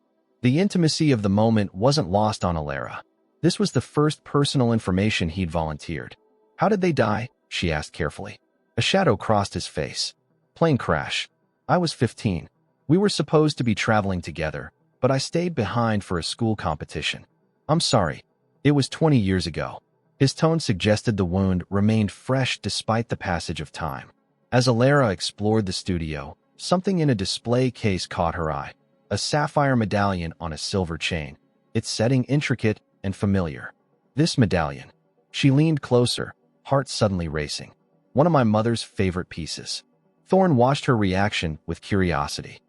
The intimacy of the moment wasn't lost on Alara. This was the first personal information he'd volunteered. How did they die? She asked carefully. A shadow crossed his face. Plane crash. I was 15. We were supposed to be traveling together, but I stayed behind for a school competition. I'm sorry. It was 20 years ago. His tone suggested the wound remained fresh despite the passage of time. As Alara explored the studio, something in a display case caught her eye. A sapphire medallion on a silver chain, its setting intricate and familiar. This medallion. She leaned closer, heart suddenly racing. One of my mother's favorite pieces. Thorne watched her reaction with curiosity.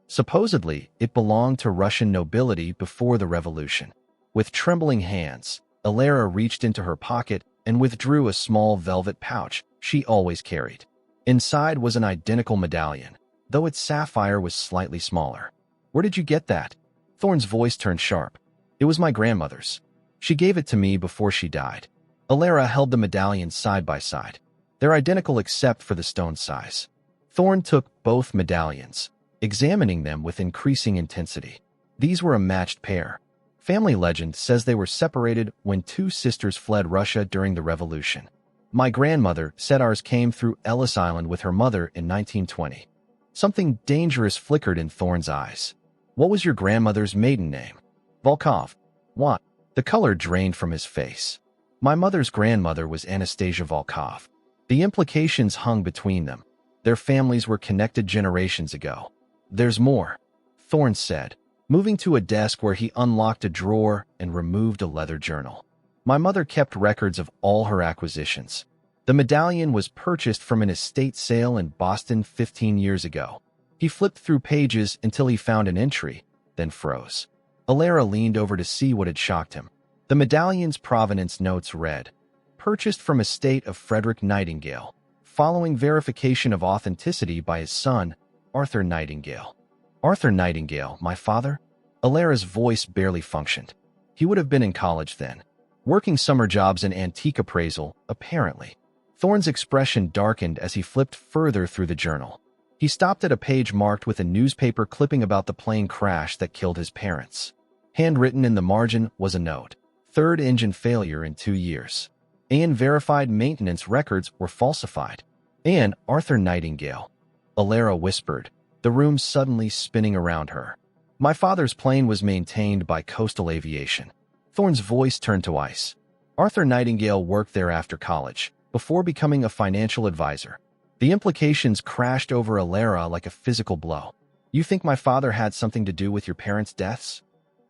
Supposedly, it belonged to Russian nobility before the revolution. With trembling hands, Alara reached into her pocket and withdrew a small velvet pouch she always carried. Inside was an identical medallion, though its sapphire was slightly smaller. Where did you get that? Thorne's voice turned sharp. It was my grandmother's. She gave it to me before she died. Alara held the medallions side by side. They're identical except for the stone size. Thorne took both medallions, examining them with increasing intensity. These were a matched pair. Family legend says they were separated when 2 sisters fled Russia during the revolution. My grandmother said ours came through Ellis Island with her mother in 1920. Something dangerous flickered in Thorne's eyes. What was your grandmother's maiden name? Volkov. What? The color drained from his face. My mother's grandmother was Anastasia Volkov. The implications hung between them. Their families were connected generations ago. There's more, Thorne said, moving to a desk where he unlocked a drawer and removed a leather journal. My mother kept records of all her acquisitions. The medallion was purchased from an estate sale in Boston 15 years ago. He flipped through pages until he found an entry, then froze. Alara leaned over to see what had shocked him. The medallion's provenance notes read, purchased from estate of Frederick Nightingale, following verification of authenticity by his son, Arthur Nightingale. Arthur Nightingale, my father? Alara's voice barely functioned. He would have been in college then, working summer jobs in antique appraisal, apparently. Thorne's expression darkened as he flipped further through the journal. He stopped at a page marked with a newspaper clipping about the plane crash that killed his parents. Handwritten in the margin was a note: third engine failure in 2 years. And verified maintenance records were falsified. And Arthur Nightingale. Alara whispered, the room suddenly spinning around her. My father's plane was maintained by Coastal Aviation. Thorne's voice turned to ice. Arthur Nightingale worked there after college, before becoming a financial advisor. The implications crashed over Alara like a physical blow. You think my father had something to do with your parents' deaths?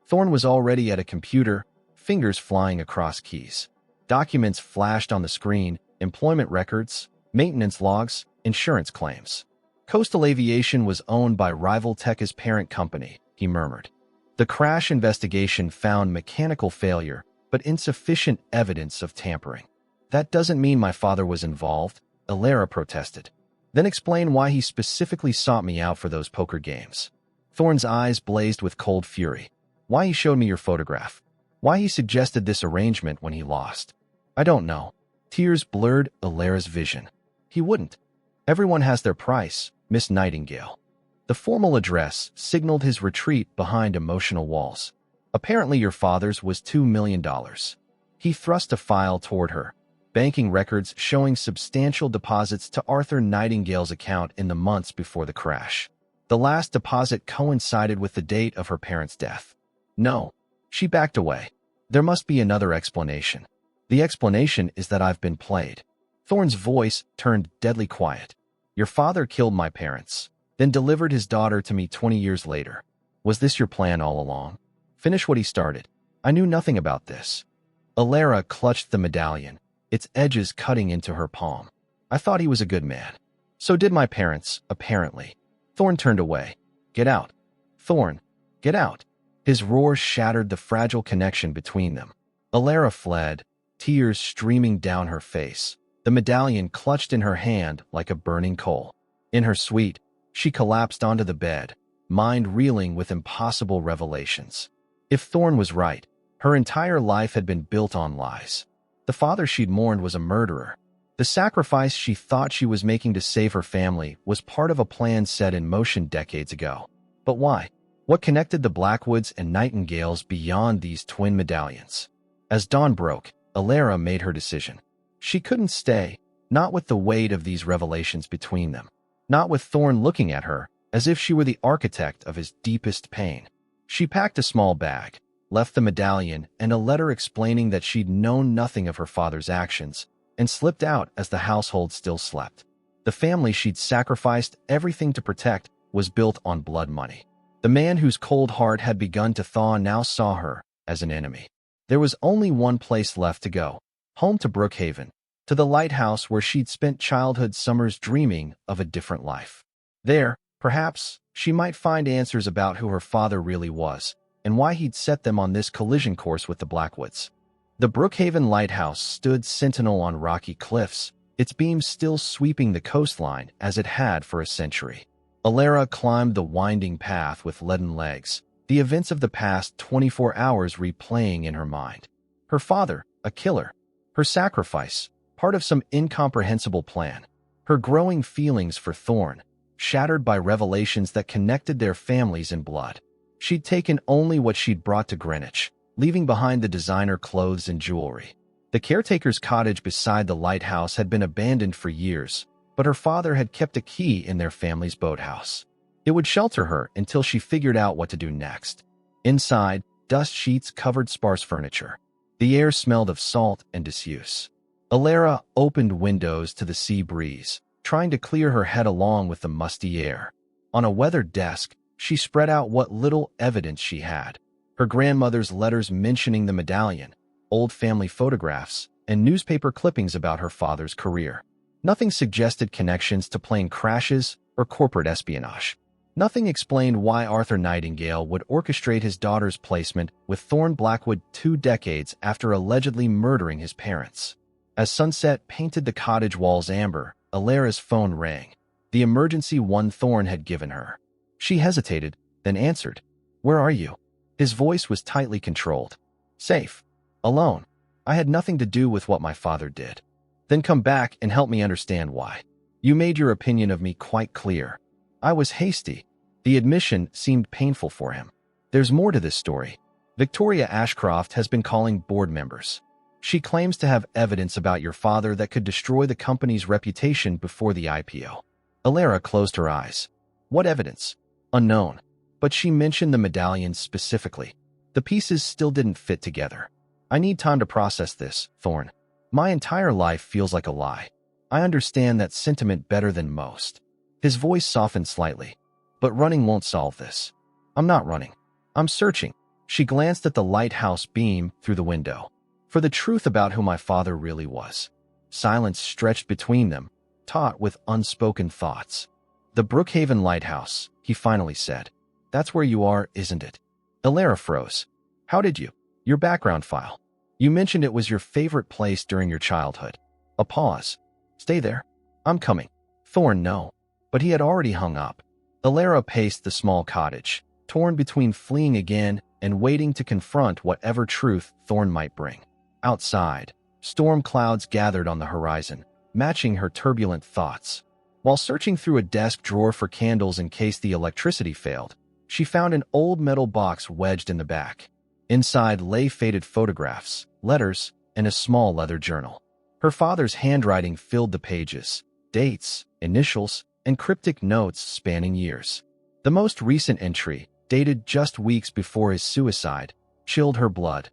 Thorne was already at a computer, fingers flying across keys. Documents flashed on the screen: employment records, maintenance logs, insurance claims. Coastal Aviation was owned by rival Tekka's parent company, he murmured. The crash investigation found mechanical failure, but insufficient evidence of tampering. That doesn't mean my father was involved, Alara protested. Then explain why he specifically sought me out for those poker games. Thorne's eyes blazed with cold fury. Why he showed me your photograph. Why he suggested this arrangement when he lost. I don't know. Tears blurred Alara's vision. He wouldn't. Everyone has their price, Miss Nightingale. The formal address signaled his retreat behind emotional walls. Apparently your father's was $2 million. He thrust a file toward her. Banking records showing substantial deposits to Arthur Nightingale's account in the months before the crash. The last deposit coincided with the date of her parents' death. No. She backed away. There must be another explanation. The explanation is that I've been played. Thorne's voice turned deadly quiet. Your father killed my parents, then delivered his daughter to me 20 years later. Was this your plan all along? Finish what he started. I knew nothing about this. Alara clutched the medallion, its edges cutting into her palm. I thought he was a good man. So did my parents, apparently. Thorne turned away. Get out. Thorne, get out. His roar shattered the fragile connection between them. Alara fled, tears streaming down her face, the medallion clutched in her hand like a burning coal. In her suite, she collapsed onto the bed, mind reeling with impossible revelations. If Thorne was right, her entire life had been built on lies. The father she'd mourned was a murderer. The sacrifice she thought she was making to save her family was part of a plan set in motion decades ago. But why? What connected the Blackwoods and Nightingales beyond these twin medallions? As dawn broke, Alara made her decision. She couldn't stay, not with the weight of these revelations between them. Not with Thorne looking at her, as if she were the architect of his deepest pain. She packed a small bag, left the medallion and a letter explaining that she'd known nothing of her father's actions, and slipped out as the household still slept. The family she'd sacrificed everything to protect was built on blood money. The man whose cold heart had begun to thaw now saw her as an enemy. There was only one place left to go, home to Brookhaven, to the lighthouse where she'd spent childhood summers dreaming of a different life. There, perhaps, she might find answers about who her father really was, and why he'd set them on this collision course with the Blackwoods. The Brookhaven lighthouse stood sentinel on rocky cliffs, its beams still sweeping the coastline as it had for a century. Alara climbed the winding path with leaden legs, the events of the past 24 hours replaying in her mind. Her father, a killer. Her sacrifice, part of some incomprehensible plan. Her growing feelings for Thorne, shattered by revelations that connected their families in blood. She'd taken only what she'd brought to Greenwich, leaving behind the designer clothes and jewelry. The caretaker's cottage beside the lighthouse had been abandoned for years, but her father had kept a key in their family's boathouse. It would shelter her until she figured out what to do next. Inside, dust sheets covered sparse furniture. The air smelled of salt and disuse. Alara opened windows to the sea breeze, trying to clear her head along with the musty air. On a weathered desk, she spread out what little evidence she had. Her grandmother's letters mentioning the medallion, old family photographs, and newspaper clippings about her father's career. Nothing suggested connections to plane crashes or corporate espionage. Nothing explained why Arthur Nightingale would orchestrate his daughter's placement with Thorne Blackwood 2 decades after allegedly murdering his parents. As sunset painted the cottage walls amber, Alara's phone rang. The emergency one Thorne had given her. She hesitated, then answered. Where are you? His voice was tightly controlled. Safe. Alone. I had nothing to do with what my father did. Then come back and help me understand why. You made your opinion of me quite clear. I was hasty. The admission seemed painful for him. There's more to this story. Victoria Ashcroft has been calling board members. She claims to have evidence about your father that could destroy the company's reputation before the IPO. Alara closed her eyes. What evidence? Unknown. But she mentioned the medallions specifically. The pieces still didn't fit together. I need time to process this, Thorne. My entire life feels like a lie. I understand that sentiment better than most. His voice softened slightly. But running won't solve this. I'm not running. I'm searching. She glanced at the lighthouse beam through the window. For the truth about who my father really was. Silence stretched between them, taut with unspoken thoughts. The Brookhaven Lighthouse, he finally said. That's where you are, isn't it? Alara froze. How did you? Your background file. You mentioned it was your favorite place during your childhood. A pause. Stay there. I'm coming. Thorne, no. But he had already hung up. Alara paced the small cottage, torn between fleeing again and waiting to confront whatever truth Thorne might bring. Outside, storm clouds gathered on the horizon, matching her turbulent thoughts. While searching through a desk drawer for candles in case the electricity failed, she found an old metal box wedged in the back. Inside lay faded photographs, letters, and a small leather journal. Her father's handwriting filled the pages, dates, initials, and cryptic notes spanning years. The most recent entry, dated just weeks before his suicide, chilled her blood.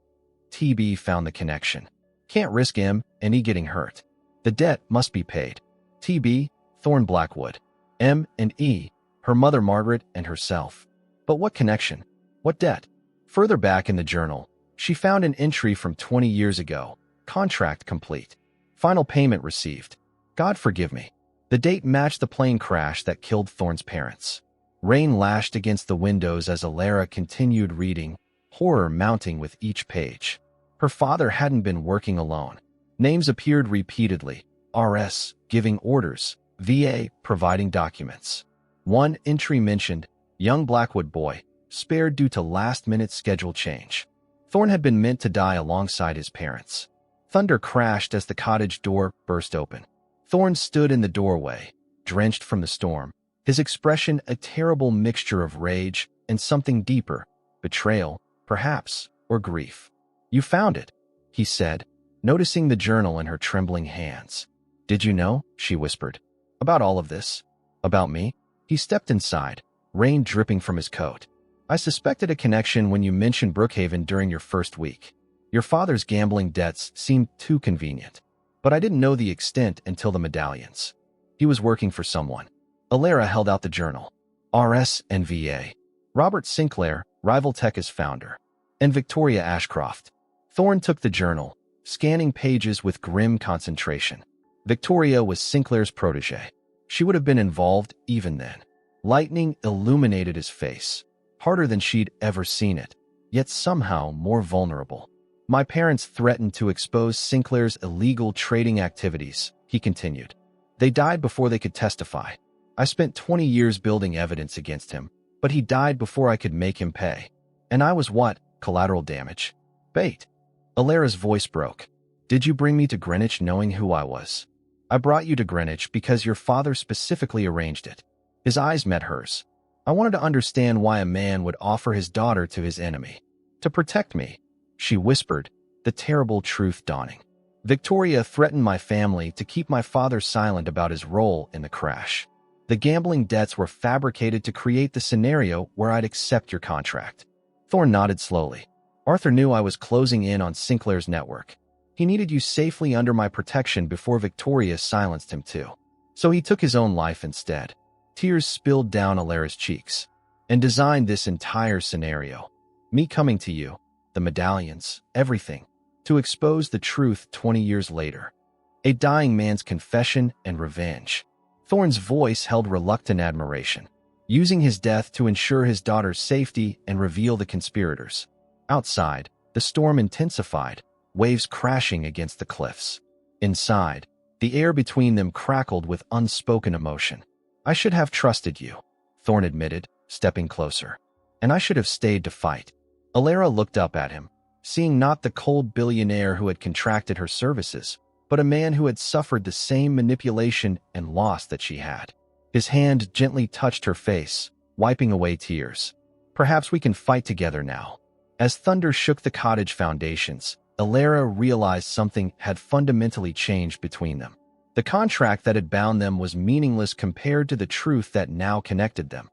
TB found the connection. Can't risk him and he getting hurt. The debt must be paid. TB, Thorne Blackwood. M and E, her mother Margaret and herself. But what connection? What debt? Further back in the journal, she found an entry from 20 years ago. Contract complete. Final payment received. God forgive me. The date matched the plane crash that killed Thorne's parents. Rain lashed against the windows as Alara continued reading, horror mounting with each page. Her father hadn't been working alone. Names appeared repeatedly. RS, giving orders. VA, providing documents. One entry mentioned, young Blackwood boy, spared due to last-minute schedule change. Thorne had been meant to die alongside his parents. Thunder crashed as the cottage door burst open. Thorne stood in the doorway, drenched from the storm, his expression a terrible mixture of rage and something deeper, betrayal, perhaps, or grief. You found it, he said, noticing the journal in her trembling hands. Did you know, she whispered, about all of this? About me? He stepped inside, rain dripping from his coat. I suspected a connection when you mentioned Brookhaven during your first week. Your father's gambling debts seemed too convenient. But I didn't know the extent until the medallions. He was working for someone. Alara held out the journal. RS and VA. Robert Sinclair, Rival Tech's founder. And Victoria Ashcroft. Thorne took the journal, scanning pages with grim concentration. Victoria was Sinclair's protege. She would have been involved even then. Lightning illuminated his face, harder than she'd ever seen it, yet somehow more vulnerable. My parents threatened to expose Sinclair's illegal trading activities, he continued. They died before they could testify. I spent 20 years building evidence against him, but he died before I could make him pay. And I was what? Collateral damage. Bait. Alara's voice broke. Did you bring me to Greenwich knowing who I was? I brought you to Greenwich because your father specifically arranged it. His eyes met hers. I wanted to understand why a man would offer his daughter to his enemy. To protect me. She whispered, the terrible truth dawning. Victoria threatened my family to keep my father silent about his role in the crash. The gambling debts were fabricated to create the scenario where I'd accept your contract. Thorne nodded slowly. Arthur knew I was closing in on Sinclair's network. He needed you safely under my protection before Victoria silenced him too. So he took his own life instead. Tears spilled down Alara's cheeks. And designed this entire scenario. Me coming to you. The medallions, everything, to expose the truth 20 years later. A dying man's confession and revenge. Thorne's voice held reluctant admiration, using his death to ensure his daughter's safety and reveal the conspirators. Outside, the storm intensified, waves crashing against the cliffs. Inside, the air between them crackled with unspoken emotion. I should have trusted you, Thorne admitted, stepping closer. And I should have stayed to fight. Alara looked up at him, seeing not the cold billionaire who had contracted her services, but a man who had suffered the same manipulation and loss that she had. His hand gently touched her face, wiping away tears. Perhaps we can fight together now. As thunder shook the cottage foundations, Alara realized something had fundamentally changed between them. The contract that had bound them was meaningless compared to the truth that now connected them.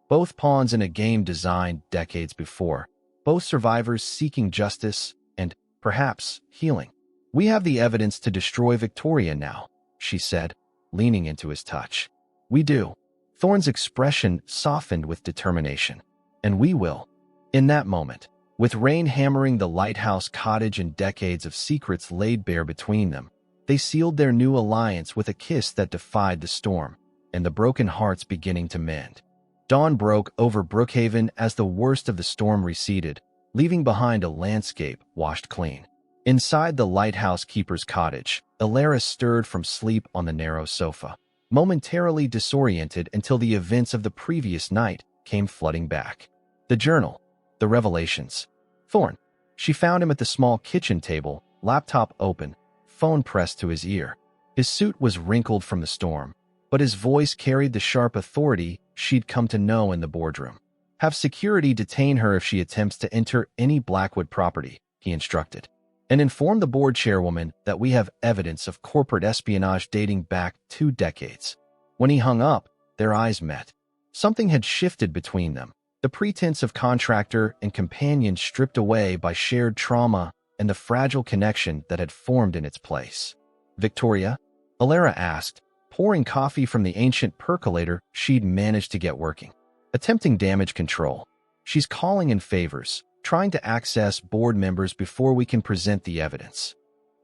Both pawns in a game designed decades before, both survivors seeking justice and, perhaps, healing. "We have the evidence to destroy Victoria now," she said, leaning into his touch. "We do." Thorne's expression softened with determination. "And we will." In that moment, with rain hammering the lighthouse cottage and decades of secrets laid bare between them, they sealed their new alliance with a kiss that defied the storm, and the broken hearts beginning to mend. Dawn broke over Brookhaven as the worst of the storm receded, leaving behind a landscape washed clean. Inside the lighthouse keeper's cottage, Alara stirred from sleep on the narrow sofa, momentarily disoriented until the events of the previous night came flooding back. The journal, the revelations. Thorne. She found him at the small kitchen table, laptop open, phone pressed to his ear. His suit was wrinkled from the storm, but his voice carried the sharp authority she'd come to know in the boardroom. "Have security detain her if she attempts to enter any Blackwood property," he instructed. "And inform the board chairwoman that we have evidence of corporate espionage dating back 2 decades. When he hung up, their eyes met. Something had shifted between them, the pretense of contractor and companion stripped away by shared trauma and the fragile connection that had formed in its place. "Victoria?" Alara asked, pouring coffee from the ancient percolator she'd managed to get working. "Attempting damage control. She's calling in favors, trying to access board members before we can present the evidence."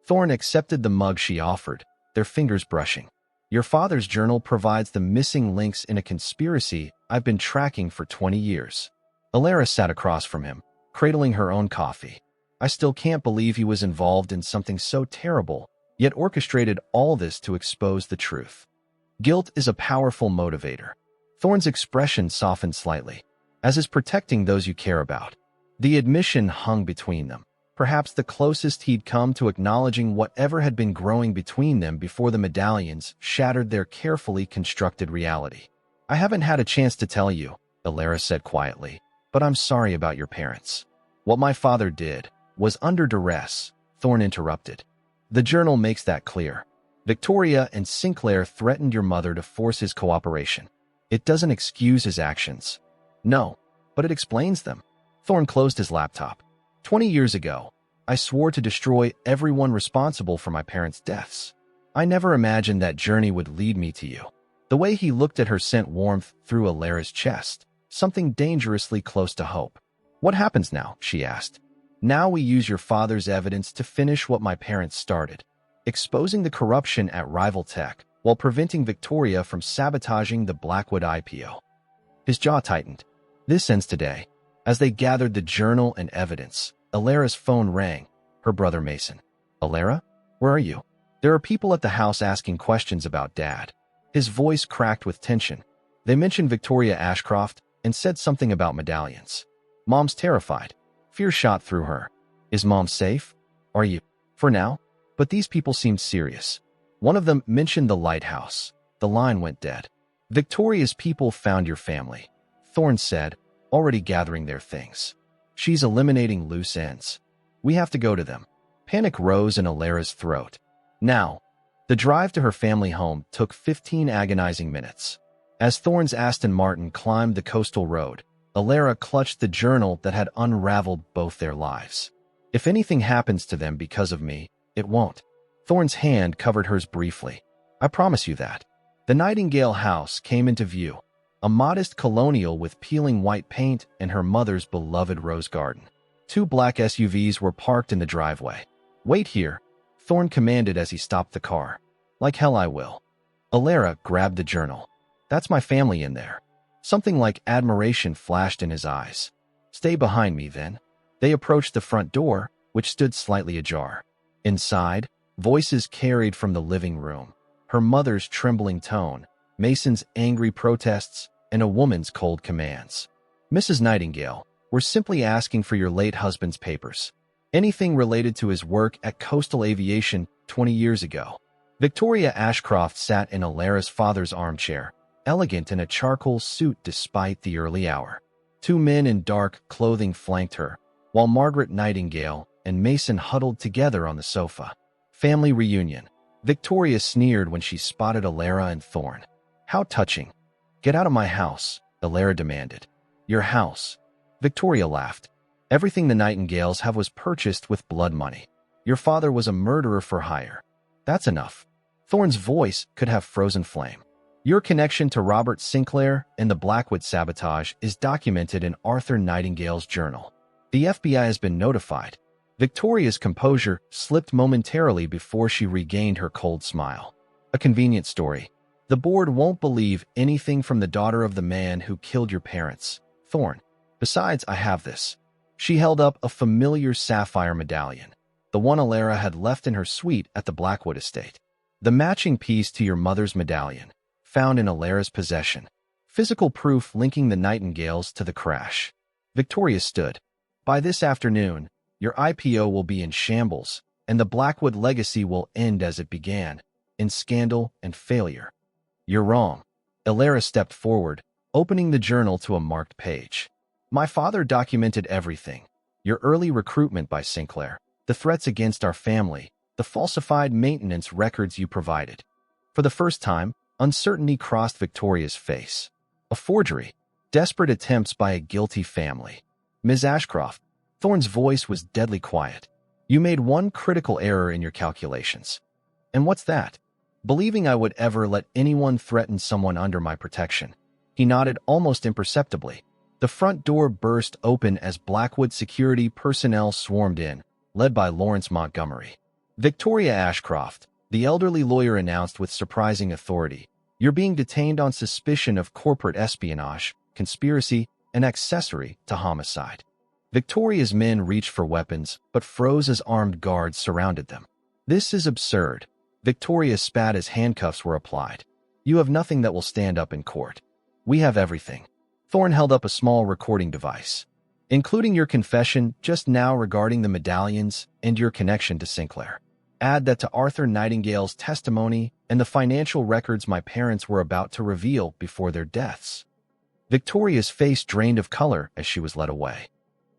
Thorne accepted the mug she offered, their fingers brushing. "Your father's journal provides the missing links in a conspiracy I've been tracking for 20 years. Alara sat across from him, cradling her own coffee. "I still can't believe he was involved in something so terrible, yet orchestrated all this to expose the truth. Guilt is a powerful motivator." Thorne's expression softened slightly. "As is protecting those you care about." The admission hung between them, perhaps the closest he'd come to acknowledging whatever had been growing between them before the medallions shattered their carefully constructed reality. "I haven't had a chance to tell you," Alara said quietly, "but I'm sorry about your parents." "What my father did was under duress," Thorne interrupted. "The journal makes that clear. Victoria and Sinclair threatened your mother to force his cooperation. It doesn't excuse his actions." "No, but it explains them." Thorne closed his laptop. 20 years ago, I swore to destroy everyone responsible for my parents' deaths. I never imagined that journey would lead me to you." The way he looked at her sent warmth through Alara's chest, something dangerously close to hope. "What happens now?" she asked. "Now we use your father's evidence to finish what my parents started, exposing the corruption at rival tech while preventing Victoria from sabotaging the Blackwood IPO." His jaw tightened. "This ends today." As they gathered the journal and evidence, Alara's phone rang. Her brother Mason. "Alara? Where are you?" "There are people at the house asking questions about Dad." His voice cracked with tension. "They mentioned Victoria Ashcroft and said something about medallions. Mom's terrified." Fear shot through her. "Is Mom safe?" "Are you?" "For now." But these people seemed serious. One of them mentioned the lighthouse. The line went dead. "Victoria's people found your family," Thorne said, already gathering their things. "She's eliminating loose ends. We have to go to them." Panic rose in Alara's throat. Now, the drive to her family home took 15 agonizing minutes. As Thorne's Aston Martin climbed the coastal road, Alara clutched the journal that had unraveled both their lives. "If anything happens to them because of me, it won't." Thorne's hand covered hers briefly. "I promise you that." The Nightingale house came into view, a modest colonial with peeling white paint and her mother's beloved rose garden. 2 black SUVs were parked in the driveway. "Wait here," Thorne commanded as he stopped the car. "Like hell I will." Alara grabbed the journal. "That's my family in there." Something like admiration flashed in his eyes. "Stay behind me, then." They approached the front door, which stood slightly ajar. Inside, voices carried from the living room, her mother's trembling tone, Mason's angry protests, and a woman's cold commands. "Mrs. Nightingale, We're simply asking for your late husband's papers. Anything related to his work at Coastal Aviation 20 years ago. Victoria Ashcroft sat in Alara's father's armchair, elegant in a charcoal suit despite the early hour. Two men in dark clothing flanked her, while Margaret Nightingale and Mason huddled together on the sofa. Family reunion. Victoria sneered when she spotted Alara and Thorne. How touching. Get out of my house, Alara demanded. Your house. Victoria laughed. Everything the Nightingales have was purchased with blood money. Your father was a murderer for hire. That's enough. Thorne's voice could have frozen flame. Your connection to Robert Sinclair and the Blackwood sabotage is documented in Arthur Nightingale's journal. The FBI has been notified. Victoria's composure slipped momentarily before she regained her cold smile. A convenient story. The board won't believe anything from the daughter of the man who killed your parents, Thorne. Besides, I have this. She held up a familiar sapphire medallion, the one Alara had left in her suite at the Blackwood estate. The matching piece to your mother's medallion, found in Alara's possession. Physical proof linking the Nightingales to the crash. Victoria stood. By this afternoon, your IPO will be in shambles, and the Blackwood legacy will end as it began, in scandal and failure. You're wrong. Alara stepped forward, opening the journal to a marked page. My father documented everything. Your early recruitment by Sinclair, the threats against our family, the falsified maintenance records you provided. For the first time, uncertainty crossed Victoria's face. A forgery. Desperate attempts by a guilty family. Ms. Ashcroft, Thorne's voice was deadly quiet. You made one critical error in your calculations. And what's that? Believing I would ever let anyone threaten someone under my protection. He nodded almost imperceptibly. The front door burst open as Blackwood security personnel swarmed in, led by Lawrence Montgomery. Victoria Ashcroft, the elderly lawyer announced with surprising authority. You're being detained on suspicion of corporate espionage, conspiracy, and accessory to homicide. Victoria's men reached for weapons, but froze as armed guards surrounded them. This is absurd. Victoria spat as handcuffs were applied. You have nothing that will stand up in court. We have everything. Thorne held up a small recording device, including your confession just now regarding the medallions and your connection to Sinclair. Add that to Arthur Nightingale's testimony and the financial records my parents were about to reveal before their deaths. Victoria's face drained of color as she was led away.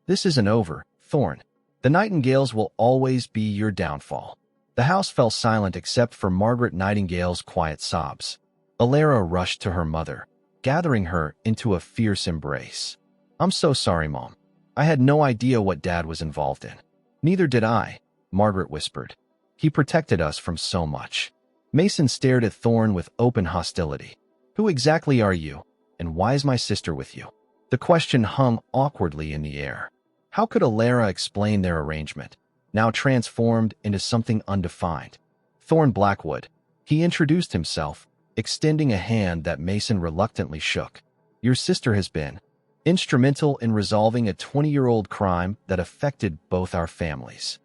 This isn't over, Thorne. The Nightingales will always be your downfall. The house fell silent except for Margaret Nightingale's quiet sobs. Alara rushed to her mother, gathering her into a fierce embrace. I'm so sorry, Mom. I had no idea what Dad was involved in. Neither did I, Margaret whispered. He protected us from so much. Mason stared at Thorne with open hostility. Who exactly are you, and why is my sister with you? The question hung awkwardly in the air. How could Alara explain their arrangement, now transformed into something undefined? Thorne Blackwood. He introduced himself, extending a hand that Mason reluctantly shook. Your sister has been instrumental in resolving a 20-year-old crime that affected both our families.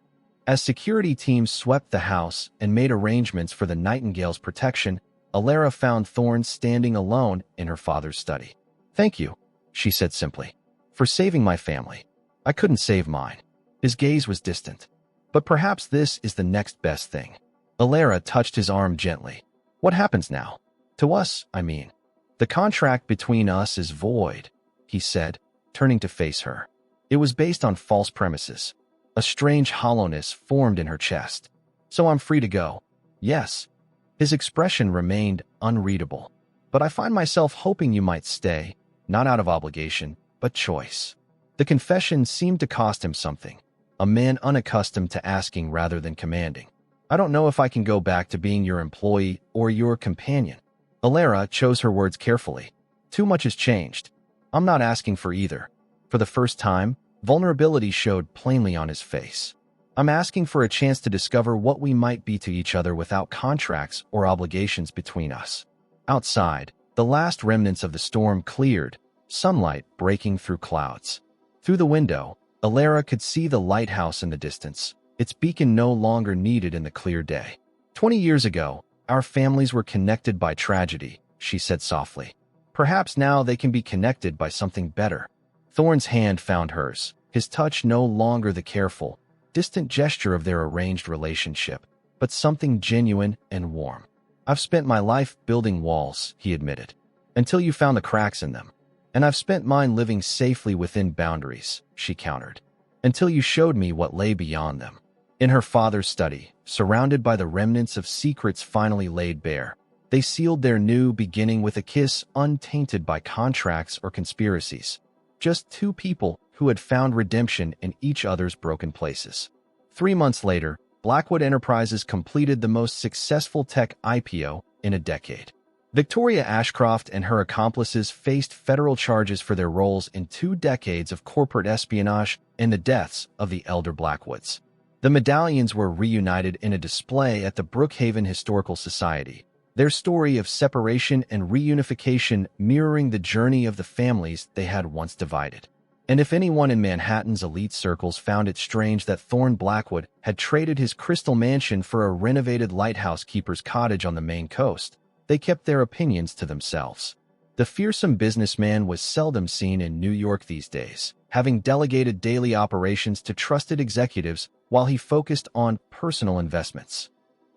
As security teams swept the house and made arrangements for the Nightingale's protection, Alara found Thorne standing alone in her father's study. Thank you, she said simply, for saving my family. I couldn't save mine. His gaze was distant. But perhaps this is the next best thing. Alara touched his arm gently. What happens now? To us, I mean. The contract between us is void, he said, turning to face her. It was based on false premises. A strange hollowness formed in her chest. So I'm free to go. Yes. His expression remained unreadable. But I find myself hoping you might stay, not out of obligation, but choice. The confession seemed to cost him something. A man unaccustomed to asking rather than commanding. I don't know if I can go back to being your employee or your companion. Alara chose her words carefully. Too much has changed. I'm not asking for either. For the first time, vulnerability showed plainly on his face. I'm asking for a chance to discover what we might be to each other without contracts or obligations between us. Outside, the last remnants of the storm cleared, sunlight breaking through clouds. Through the window, Alara could see the lighthouse in the distance, its beacon no longer needed in the clear day. 20 years ago, our families were connected by tragedy, she said softly. Perhaps now they can be connected by something better. Thorn's hand found hers, his touch no longer the careful, distant gesture of their arranged relationship, but something genuine and warm. "I've spent my life building walls," he admitted, "until you found the cracks in them. And I've spent mine living safely within boundaries," she countered, "until you showed me what lay beyond them." In her father's study, surrounded by the remnants of secrets finally laid bare, they sealed their new beginning with a kiss untainted by contracts or conspiracies. Just two people who had found redemption in each other's broken places. 3 months later, Blackwood Enterprises completed the most successful tech IPO in a decade. Victoria Ashcroft and her accomplices faced federal charges for their roles in 2 decades of corporate espionage and the deaths of the elder Blackwoods. The medallions were reunited in a display at the Brookhaven Historical Society, their story of separation and reunification mirroring the journey of the families they had once divided. And if anyone in Manhattan's elite circles found it strange that Thorne Blackwood had traded his Crystal Mansion for a renovated lighthouse keeper's cottage on the Maine coast, they kept their opinions to themselves. The fearsome businessman was seldom seen in New York these days, having delegated daily operations to trusted executives while he focused on personal investments.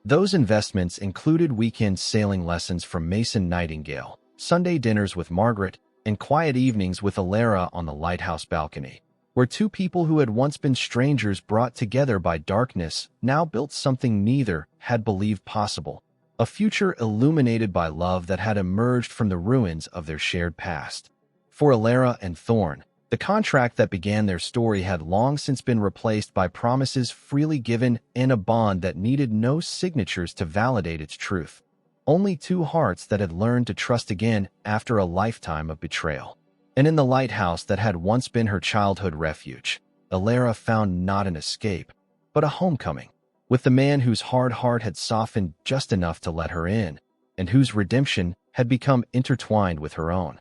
Those investments included weekend sailing lessons from Mason Nightingale, Sunday dinners with Margaret, and quiet evenings with Alara on the lighthouse balcony, where two people who had once been strangers brought together by darkness now built something neither had believed possible, a future illuminated by love that had emerged from the ruins of their shared past. For Alara and Thorne, the contract that began their story had long since been replaced by promises freely given and a bond that needed no signatures to validate its truth. Only two hearts that had learned to trust again after a lifetime of betrayal. And in the lighthouse that had once been her childhood refuge, Alara found not an escape, but a homecoming, with the man whose hard heart had softened just enough to let her in, and whose redemption had become intertwined with her own.